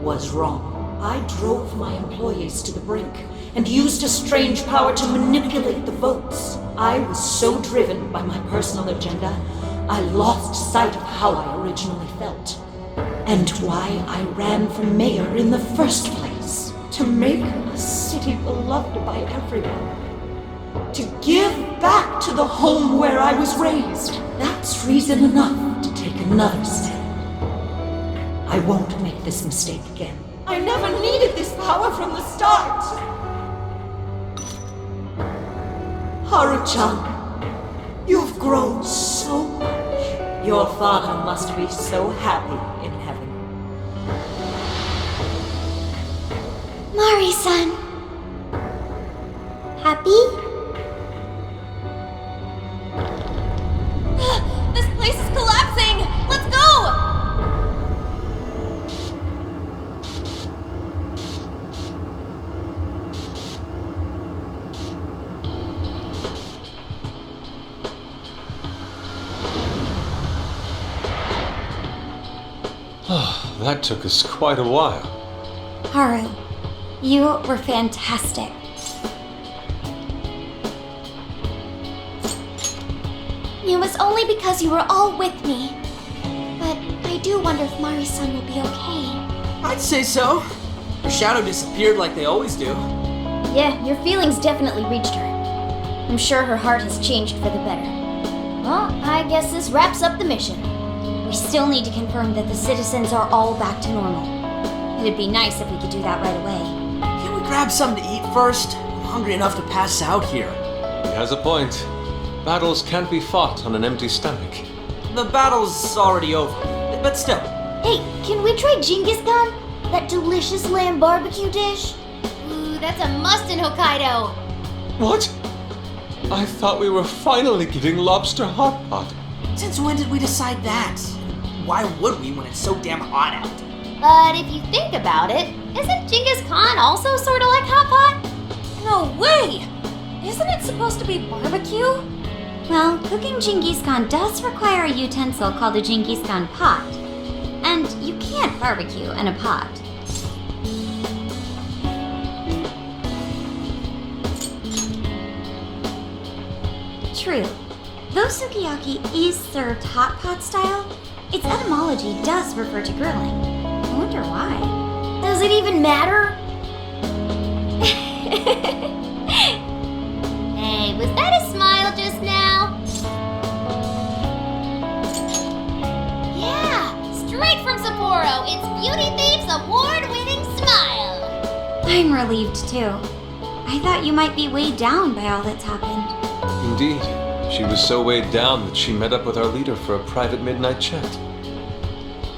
was wrong. I drove my employees to the brink and used a strange power to manipulate the votes. I was so driven by my personal agenda, I lost sight of how I originally felt. And why I ran for mayor in the first place. To make a city beloved by everyone. To give back to the home where I was raised. That's reason enough to take another step. I won't make this mistake again. I never needed this power from the start. Haruchan, you've grown so much. Your father must be so happy in heaven. Mari-san. Happy? This place is collapsing! Let's go! That took us quite a while. Haru, you were fantastic. It was only because you were all with me. But I do wonder if Mari-san will be okay. I'd say so. Her shadow disappeared like they always do. Yeah, your feelings definitely reached her. I'm sure her heart has changed for the better. Well, I guess this wraps up the mission. We still need to confirm that the citizens are all back to normal. It'd be nice if we could do that right away. Can we grab something to eat first? I'm hungry enough to pass out here. He has a point. Battles can't be fought on an empty stomach. The battle's already over, but still. Hey, can we try Genghis Khan? That delicious lamb barbecue dish? Ooh, that's a must in Hokkaido. What? I thought we were finally getting lobster hot pot. Since when did we decide that? Why would we when it's so damn hot out? But if you think about it, isn't Genghis Khan also sort of like hot pot? No way! Isn't it supposed to be barbecue? Well, cooking Genghis Khan does require a utensil called a Genghis Khan pot. And you can't barbecue in a pot. True. Though sukiyaki is served hot pot style, its etymology does refer to grilling. I wonder why. Does it even matter? Hey, was that a smile just now? Yeah, straight from Sapporo, it's Beauty Thief's award-winning smile. I'm relieved too. I thought you might be weighed down by all that's happened. Indeed. She was so weighed down that she met up with our leader for a private midnight chat.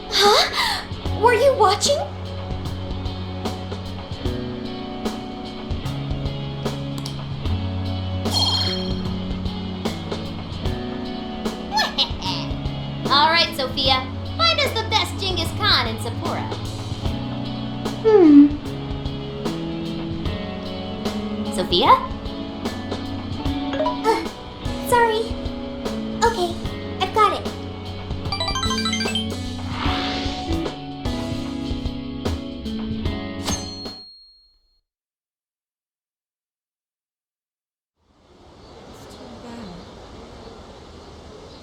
Huh? Were you watching? All right, Sophia, find us the best Genghis Khan in Sapporo. Sophia? Sorry. Okay, I've got it.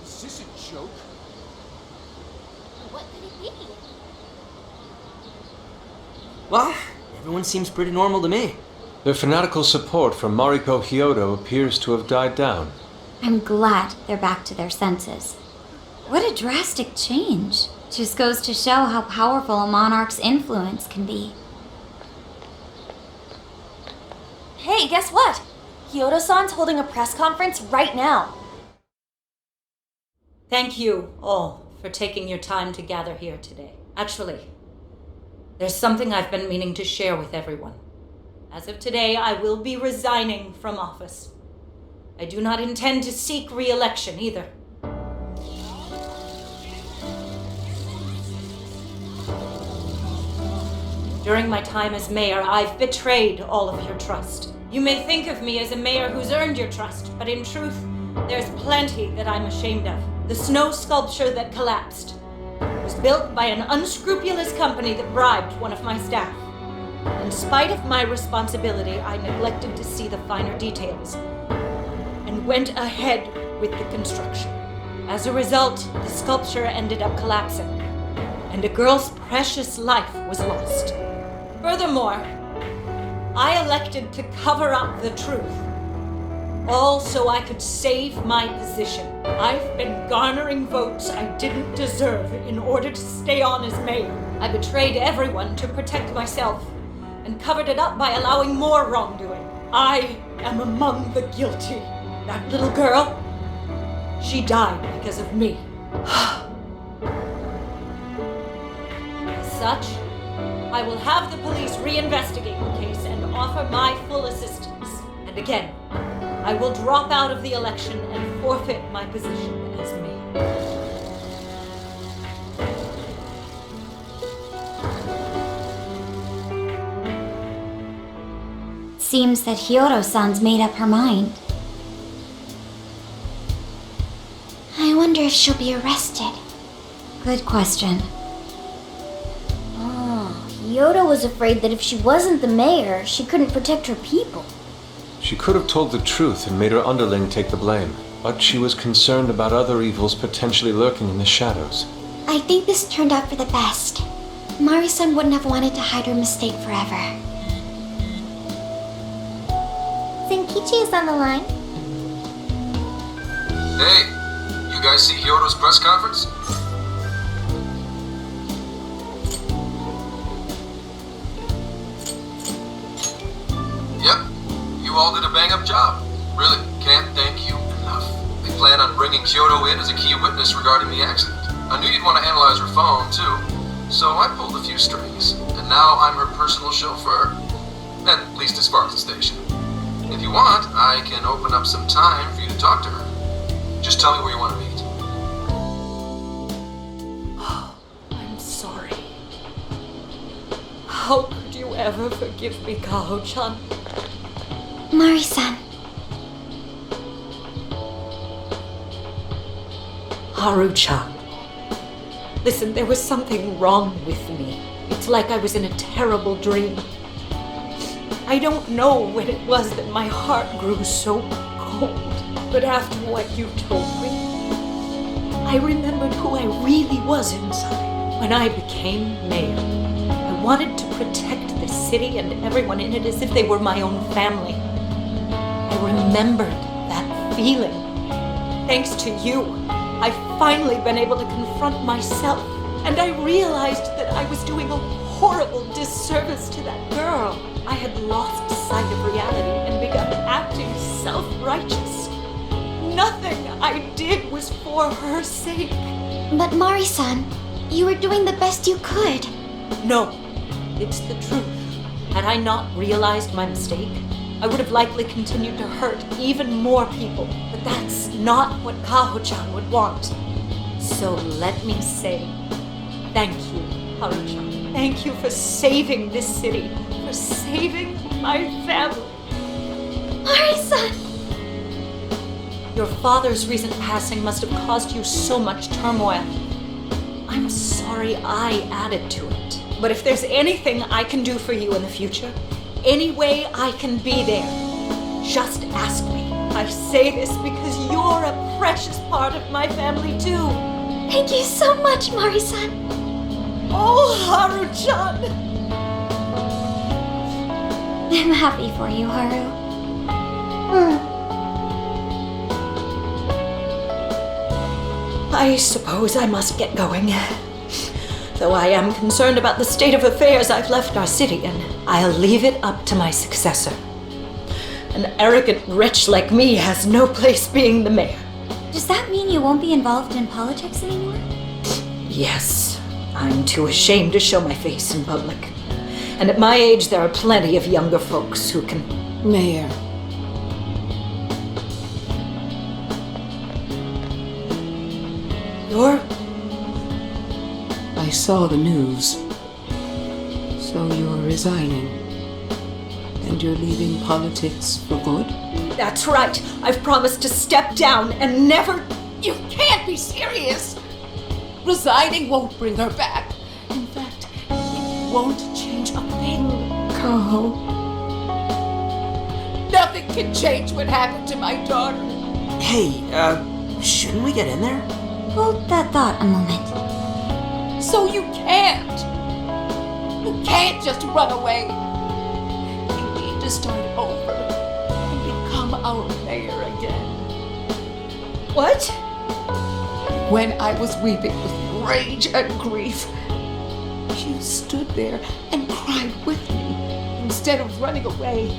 Is this a joke? What could it be? Well, Everyone seems pretty normal to me. Their fanatical support for Mariko Hyodo appears to have died down. I'm glad they're back to their senses. What a drastic change. Just goes to show how powerful a monarch's influence can be. Hey, guess what? Hyodo-san's holding a press conference right now. Thank you all for taking your time to gather here today. Actually, there's something I've been meaning to share with everyone. As of today, I will be resigning from office. I do not intend to seek re-election either. During my time as mayor, I've betrayed all of your trust. You may think of me as a mayor who's earned your trust, but in truth, there's plenty that I'm ashamed of. The snow sculpture that collapsed was built by an unscrupulous company that bribed one of my staff. In spite of my responsibility, I neglected to see the finer details and went ahead with the construction. As a result, the sculpture ended up collapsing, and a girl's precious life was lost. Furthermore, I elected to cover up the truth, all so I could save my position. I've been garnering votes I didn't deserve in order to stay on as mayor. I betrayed everyone to protect myself and covered it up by allowing more wrongdoing. I am among the guilty. That little girl, she died because of me. As such, I will have the police reinvestigate the case and offer my full assistance. And again, I will drop out of the election and forfeit my position as mayor. Seems that Hyodo-san's made up her mind. I wonder if she'll be arrested. Good question. Hyodo was afraid that if she wasn't the mayor, she couldn't protect her people. She could have told the truth and made her underling take the blame, but she was concerned about other evils potentially lurking in the shadows. I think this turned out for the best. Mari-san wouldn't have wanted to hide her mistake forever. Zenkichi is on the line. Hey, you guys see Hyodo's press conference? Yep, you all did a bang-up job. Really, can't thank you enough. They plan on bringing Hyodo in as a key witness regarding the accident. I knew you'd want to analyze her phone, too, so I pulled a few strings, and now I'm her personal chauffeur. At least as far as the station. If you want, I can open up some time for you to talk to her. Just tell me where you want to meet. I'm sorry. How could you ever forgive me, Kaho-chan? Mari-san. Haru-chan. Listen, there was something wrong with me. It's like I was in a terrible dream. I don't know when it was that my heart grew so cold, but after what you told me, I remembered who I really was inside. When I became mayor, I wanted to protect the city and everyone in it as if they were my own family. I remembered that feeling. Thanks to you, I've finally been able to confront myself, and I realized that I was doing a horrible disservice to that girl. I had lost sight of reality and begun acting self-righteous. Nothing I did was for her sake. But Mari-san, you were doing the best you could. No, it's the truth. Had I not realized my mistake, I would have likely continued to hurt even more people. But that's not what Kaho-chan would want. So let me say, thank you, Haru-chan. Thank you for saving this city, for saving my family. Mari-san! Your father's recent passing must have caused you so much turmoil. I'm sorry I added to it. But if there's anything I can do for you in the future, any way I can be there, just ask me. I say this because you're a precious part of my family too. Thank you so much, Mari-san. Oh, Haru-chan! I'm happy for you, Haru. I suppose I must get going. Though I am concerned about the state of affairs, I've left our city, and I'll leave it up to my successor. An arrogant wretch like me has no place being the mayor. Does that mean you won't be involved in politics anymore? Yes, I'm too ashamed to show my face in public. And at my age, there are plenty of younger folks who can... Mayor. You're... I saw the news. So you're resigning. And you're leaving politics for good? That's right. I've promised to step down and never... You can't be serious! Resigning won't bring her back. In fact, it won't change a thing. Carl. Nothing can change what happened to my daughter. Hey, shouldn't we get in there? Hold that thought a moment. So you can't! You can't just run away. You need to start over and become our mayor again. What? When I was weeping with rage and grief, you stood there and cried with me. Instead of running away,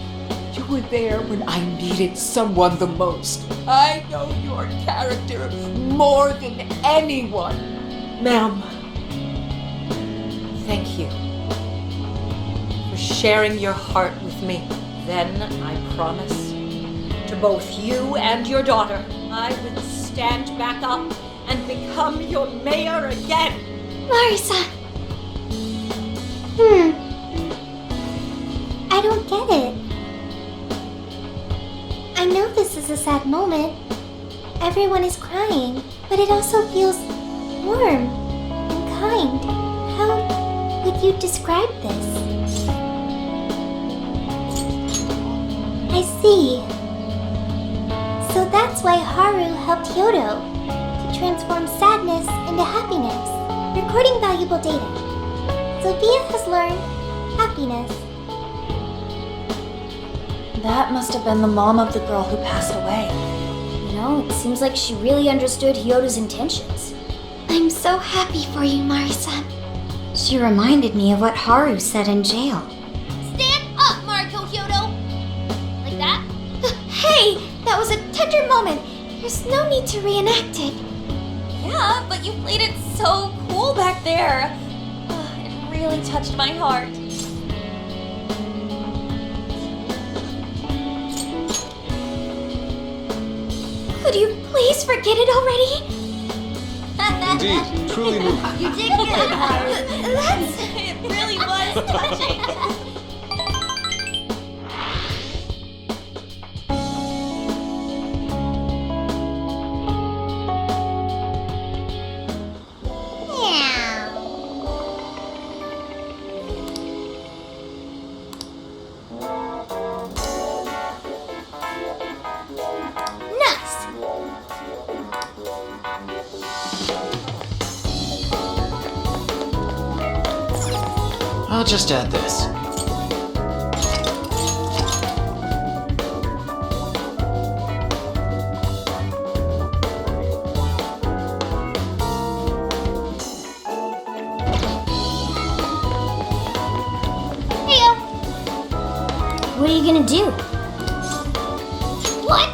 you were there when I needed someone the most. I know your character more than anyone. Ma'am, thank you for sharing your heart with me. Then I promise to both you and your daughter, I would stand back up and become your mayor again. Marisa! I don't get it. I know this is a sad moment. Everyone is crying, but it also feels warm and kind. How would you describe this? I see. So that's why Haru helped Hyodo to transform sadness into happiness, recording valuable data. Sophia has learned happiness. That must have been the mom of the girl who passed away. You know, it seems like she really understood Hyodo's intentions. I'm so happy for you, Marisa. She reminded me of what Haru said in jail. Stand up, Mariko Hyodo! Like that? Hey, that was a tender moment. There's no need to reenact it. Yeah, but you played it so cool back there. It really touched my heart. Could you please forget it already? Indeed, truly moving. You did good, Haru. It really was touching. I'll just add this. What are you gonna do? What?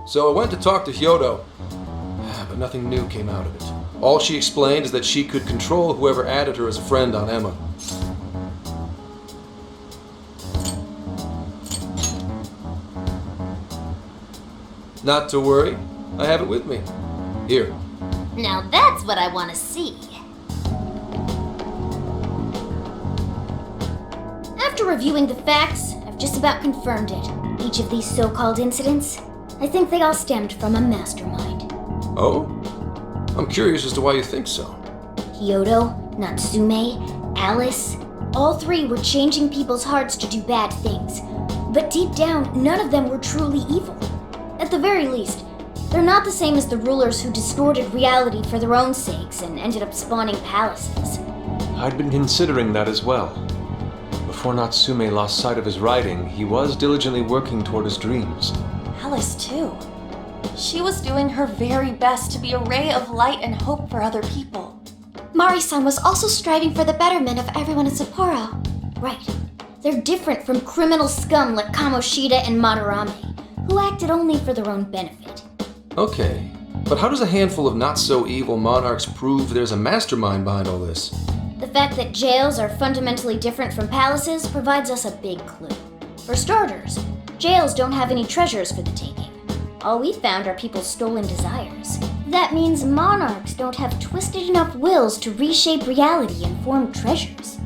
So I went to talk to Hyodo, but nothing new came out of it. All she explained is that she could control whoever added her as a friend on Emma. Not to worry, I have it with me. Here. Now that's what I want to see. After reviewing the facts, I've just about confirmed it. Each of these so-called incidents, I think they all stemmed from a mastermind. Oh? I'm curious as to why you think so. Hyodo, Natsume, Alice, all three were changing people's hearts to do bad things. But deep down, none of them were truly evil. At the very least, they're not the same as the rulers who distorted reality for their own sakes and ended up spawning palaces. I'd been considering that as well. Before Natsume lost sight of his writing, he was diligently working toward his dreams. Alice, too. She was doing her very best to be a ray of light and hope for other people. Mari-san was also striving for the betterment of everyone in Sapporo. Right. They're different from criminal scum like Kamoshida and Madarame, who acted only for their own benefit. Okay, but how does a handful of not-so-evil monarchs prove there's a mastermind behind all this? The fact that jails are fundamentally different from palaces provides us a big clue. For starters, jails don't have any treasures for the taking. All we found are people's stolen desires. That means monarchs don't have twisted enough wills to reshape reality and form treasures.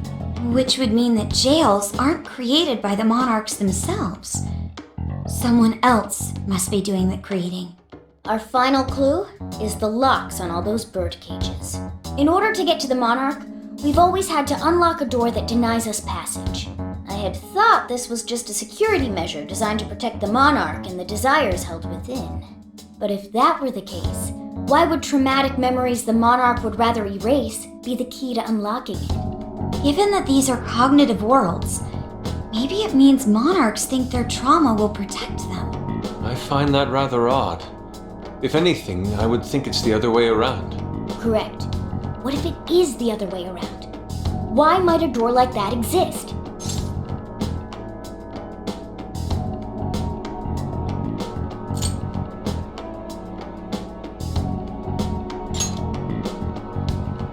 Which would mean that jails aren't created by the monarchs themselves. Someone else must be doing the creating. Our final clue is the locks on all those bird cages. In order to get to the monarch, we've always had to unlock a door that denies us passage. I had thought this was just a security measure designed to protect the monarch and the desires held within. But if that were the case, why would traumatic memories the monarch would rather erase be the key to unlocking it? Given that these are cognitive worlds, maybe it means monarchs think their trauma will protect them. I find that rather odd. If anything, I would think it's the other way around. Correct. What if it is the other way around? Why might a door like that exist?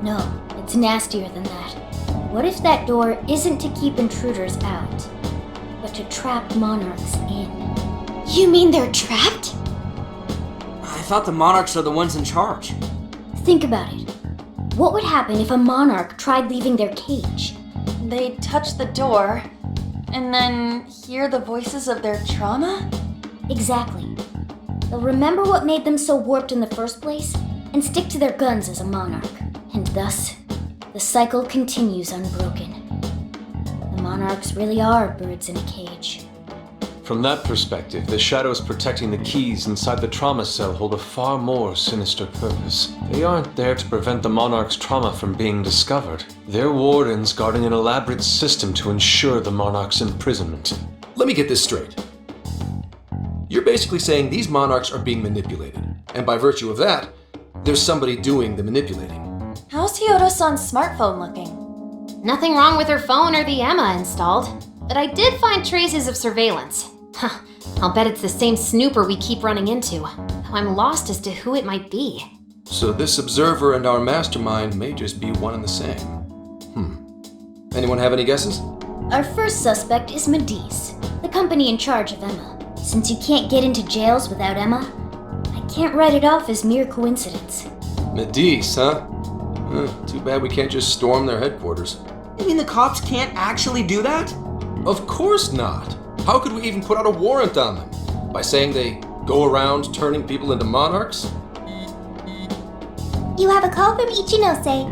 No, it's nastier than that. What if that door isn't to keep intruders out, but to trap monarchs in? You mean they're trapped? I thought the monarchs are the ones in charge. Think about it. What would happen if a monarch tried leaving their cage? They'd touch the door, and then hear the voices of their trauma? Exactly. They'll remember what made them so warped in the first place, and stick to their guns as a monarch. And thus, the cycle continues unbroken. The monarchs really are birds in a cage. From that perspective, the shadows protecting the keys inside the trauma cell hold a far more sinister purpose. They aren't there to prevent the monarch's trauma from being discovered. They're wardens guarding an elaborate system to ensure the monarch's imprisonment. Let me get this straight. You're basically saying these monarchs are being manipulated, and by virtue of that, there's somebody doing the manipulating. How's Hyodo-san's smartphone looking? Nothing wrong with her phone or the Emma installed, but I did find traces of surveillance. Huh, I'll bet it's the same snooper we keep running into, though I'm lost as to who it might be. So this observer and our mastermind may just be one and the same. Anyone have any guesses? Our first suspect is Medice, the company in charge of Emma. Since you can't get into jails without Emma, I can't write it off as mere coincidence. Medice, huh? Too bad we can't just storm their headquarters. You mean the cops can't actually do that? Of course not. How could we even put out a warrant on them? By saying they go around turning people into monarchs? You have a call from Ichinose.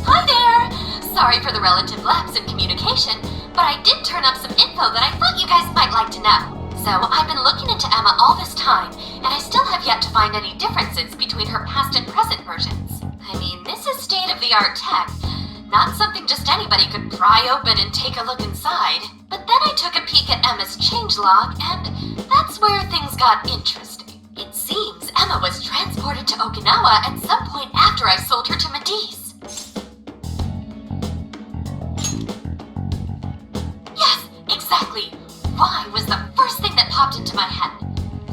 Hi there! Sorry for the relative lapse in communication, but I did turn up some info that I thought you guys might like to know. So I've been looking into Emma all this time, and I still have yet to find any differences between her past and present versions. I mean, this is state-of-the-art tech. Not something just anybody could pry open and take a look inside. But then I took a peek at Emma's changelog, and that's where things got interesting. It seems Emma was transported to Okinawa at some point after I sold her to Matisse. Yes, exactly. Why was the first thing that popped into my head.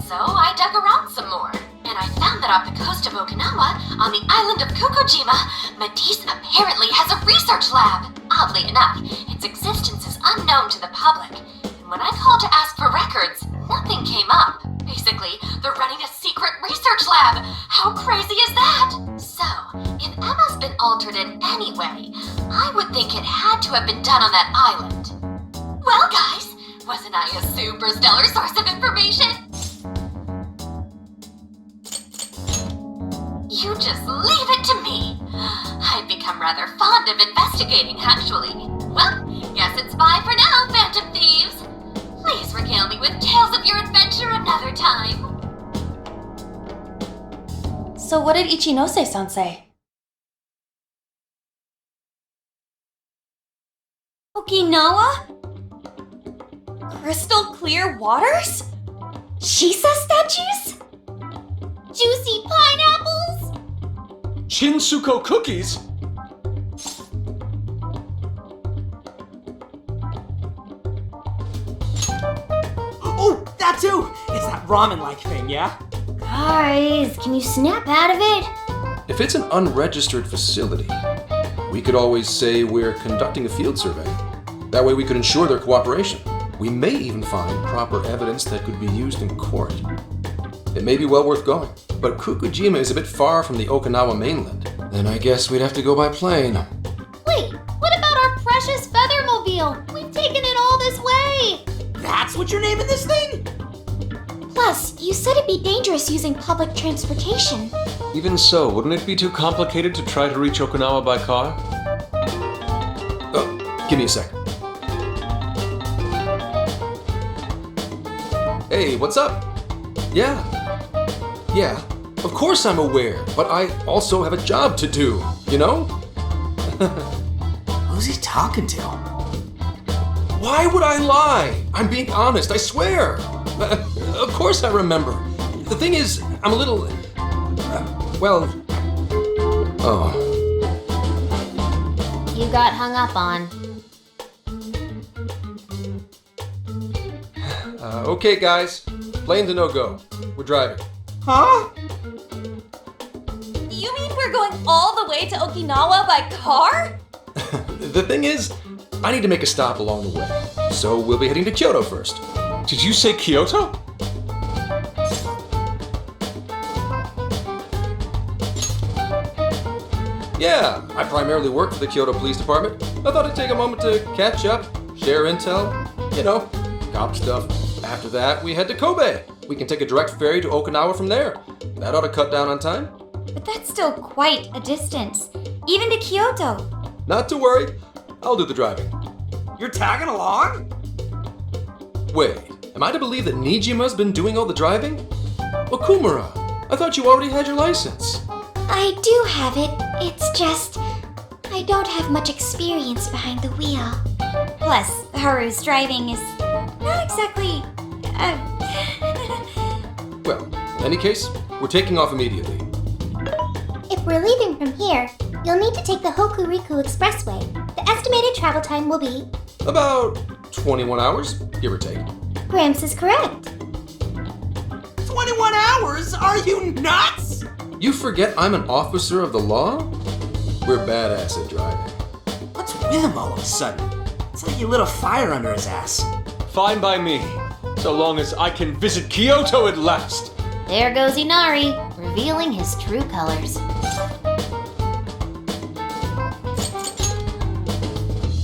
So I dug around some more, and I found that off the coast of Okinawa, on the island of Kokojima, Matisse apparently has a research lab. Oddly enough, its existence is unknown to the public, and when I called to ask for records, nothing came up. Basically, they're running a secret research lab. How crazy is that? So, if Emma's been altered in any way, I would think it had to have been done on that island. Well, guys, wasn't I a super stellar source of information? You just leave it to me. I've become rather fond of investigating, actually. Well, guess it's bye for now, Phantom Thieves. Please regale me with tales of your adventure another time. So what did Ichinose-san say? Okinawa? Crystal clear waters? Shisa statues? Juicy pineapples? Shinsuko cookies? Oh, that too! It's that ramen-like thing, yeah? Guys, can you snap out of it? If it's an unregistered facility, we could always say we're conducting a field survey. That way we could ensure their cooperation. We may even find proper evidence that could be used in court. It may be well worth going, but Kokojima is a bit far from the Okinawa mainland. Then I guess we'd have to go by plane. Wait, what about our precious Feathermobile? We've taken it all this way! That's what you're naming this thing? Plus, you said it'd be dangerous using public transportation. Even so, wouldn't it be too complicated to try to reach Okinawa by car? Oh, give me a second. Hey, what's up? Yeah, of course I'm aware, but I also have a job to do, you know? Who's he talking to? Why would I lie? I'm being honest, I swear. Of course I remember. The thing is, I'm a little... You got hung up on. Okay, guys. Plane's a no-go. We're driving. Huh? You mean we're going all the way to Okinawa by car? The thing is, I need to make a stop along the way. So we'll be heading to Kyoto first. Did you say Kyoto? Yeah, I primarily work for the Kyoto Police Department. I thought I'd take a moment to catch up, share intel, you know, cop stuff. After that, we head to Kobe. We can take a direct ferry to Okinawa from there. That ought to cut down on time. But that's still quite a distance, even to Kyoto. Not to worry, I'll do the driving. You're tagging along? Wait, am I to believe that Nijima's been doing all the driving? Okumura, I thought you already had your license. I do have it. It's just... I don't have much experience behind the wheel. Plus, Haru's driving is not exactly... Well, in any case, we're taking off immediately. If we're leaving from here, you'll need to take the Hokuriku Expressway. The estimated travel time will be... About 21 hours, give or take. Gramps is correct. 21 hours? Are you nuts? You forget I'm an officer of the law? We're badass at driving. What's with him all of a sudden? It's like you lit a fire under his ass. Fine by me, so long as I can visit Kyoto at last. There goes Inari, revealing his true colors.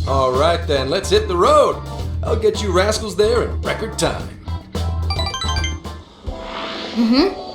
All right then, let's hit the road. I'll get you rascals there in record time. Mm-hmm.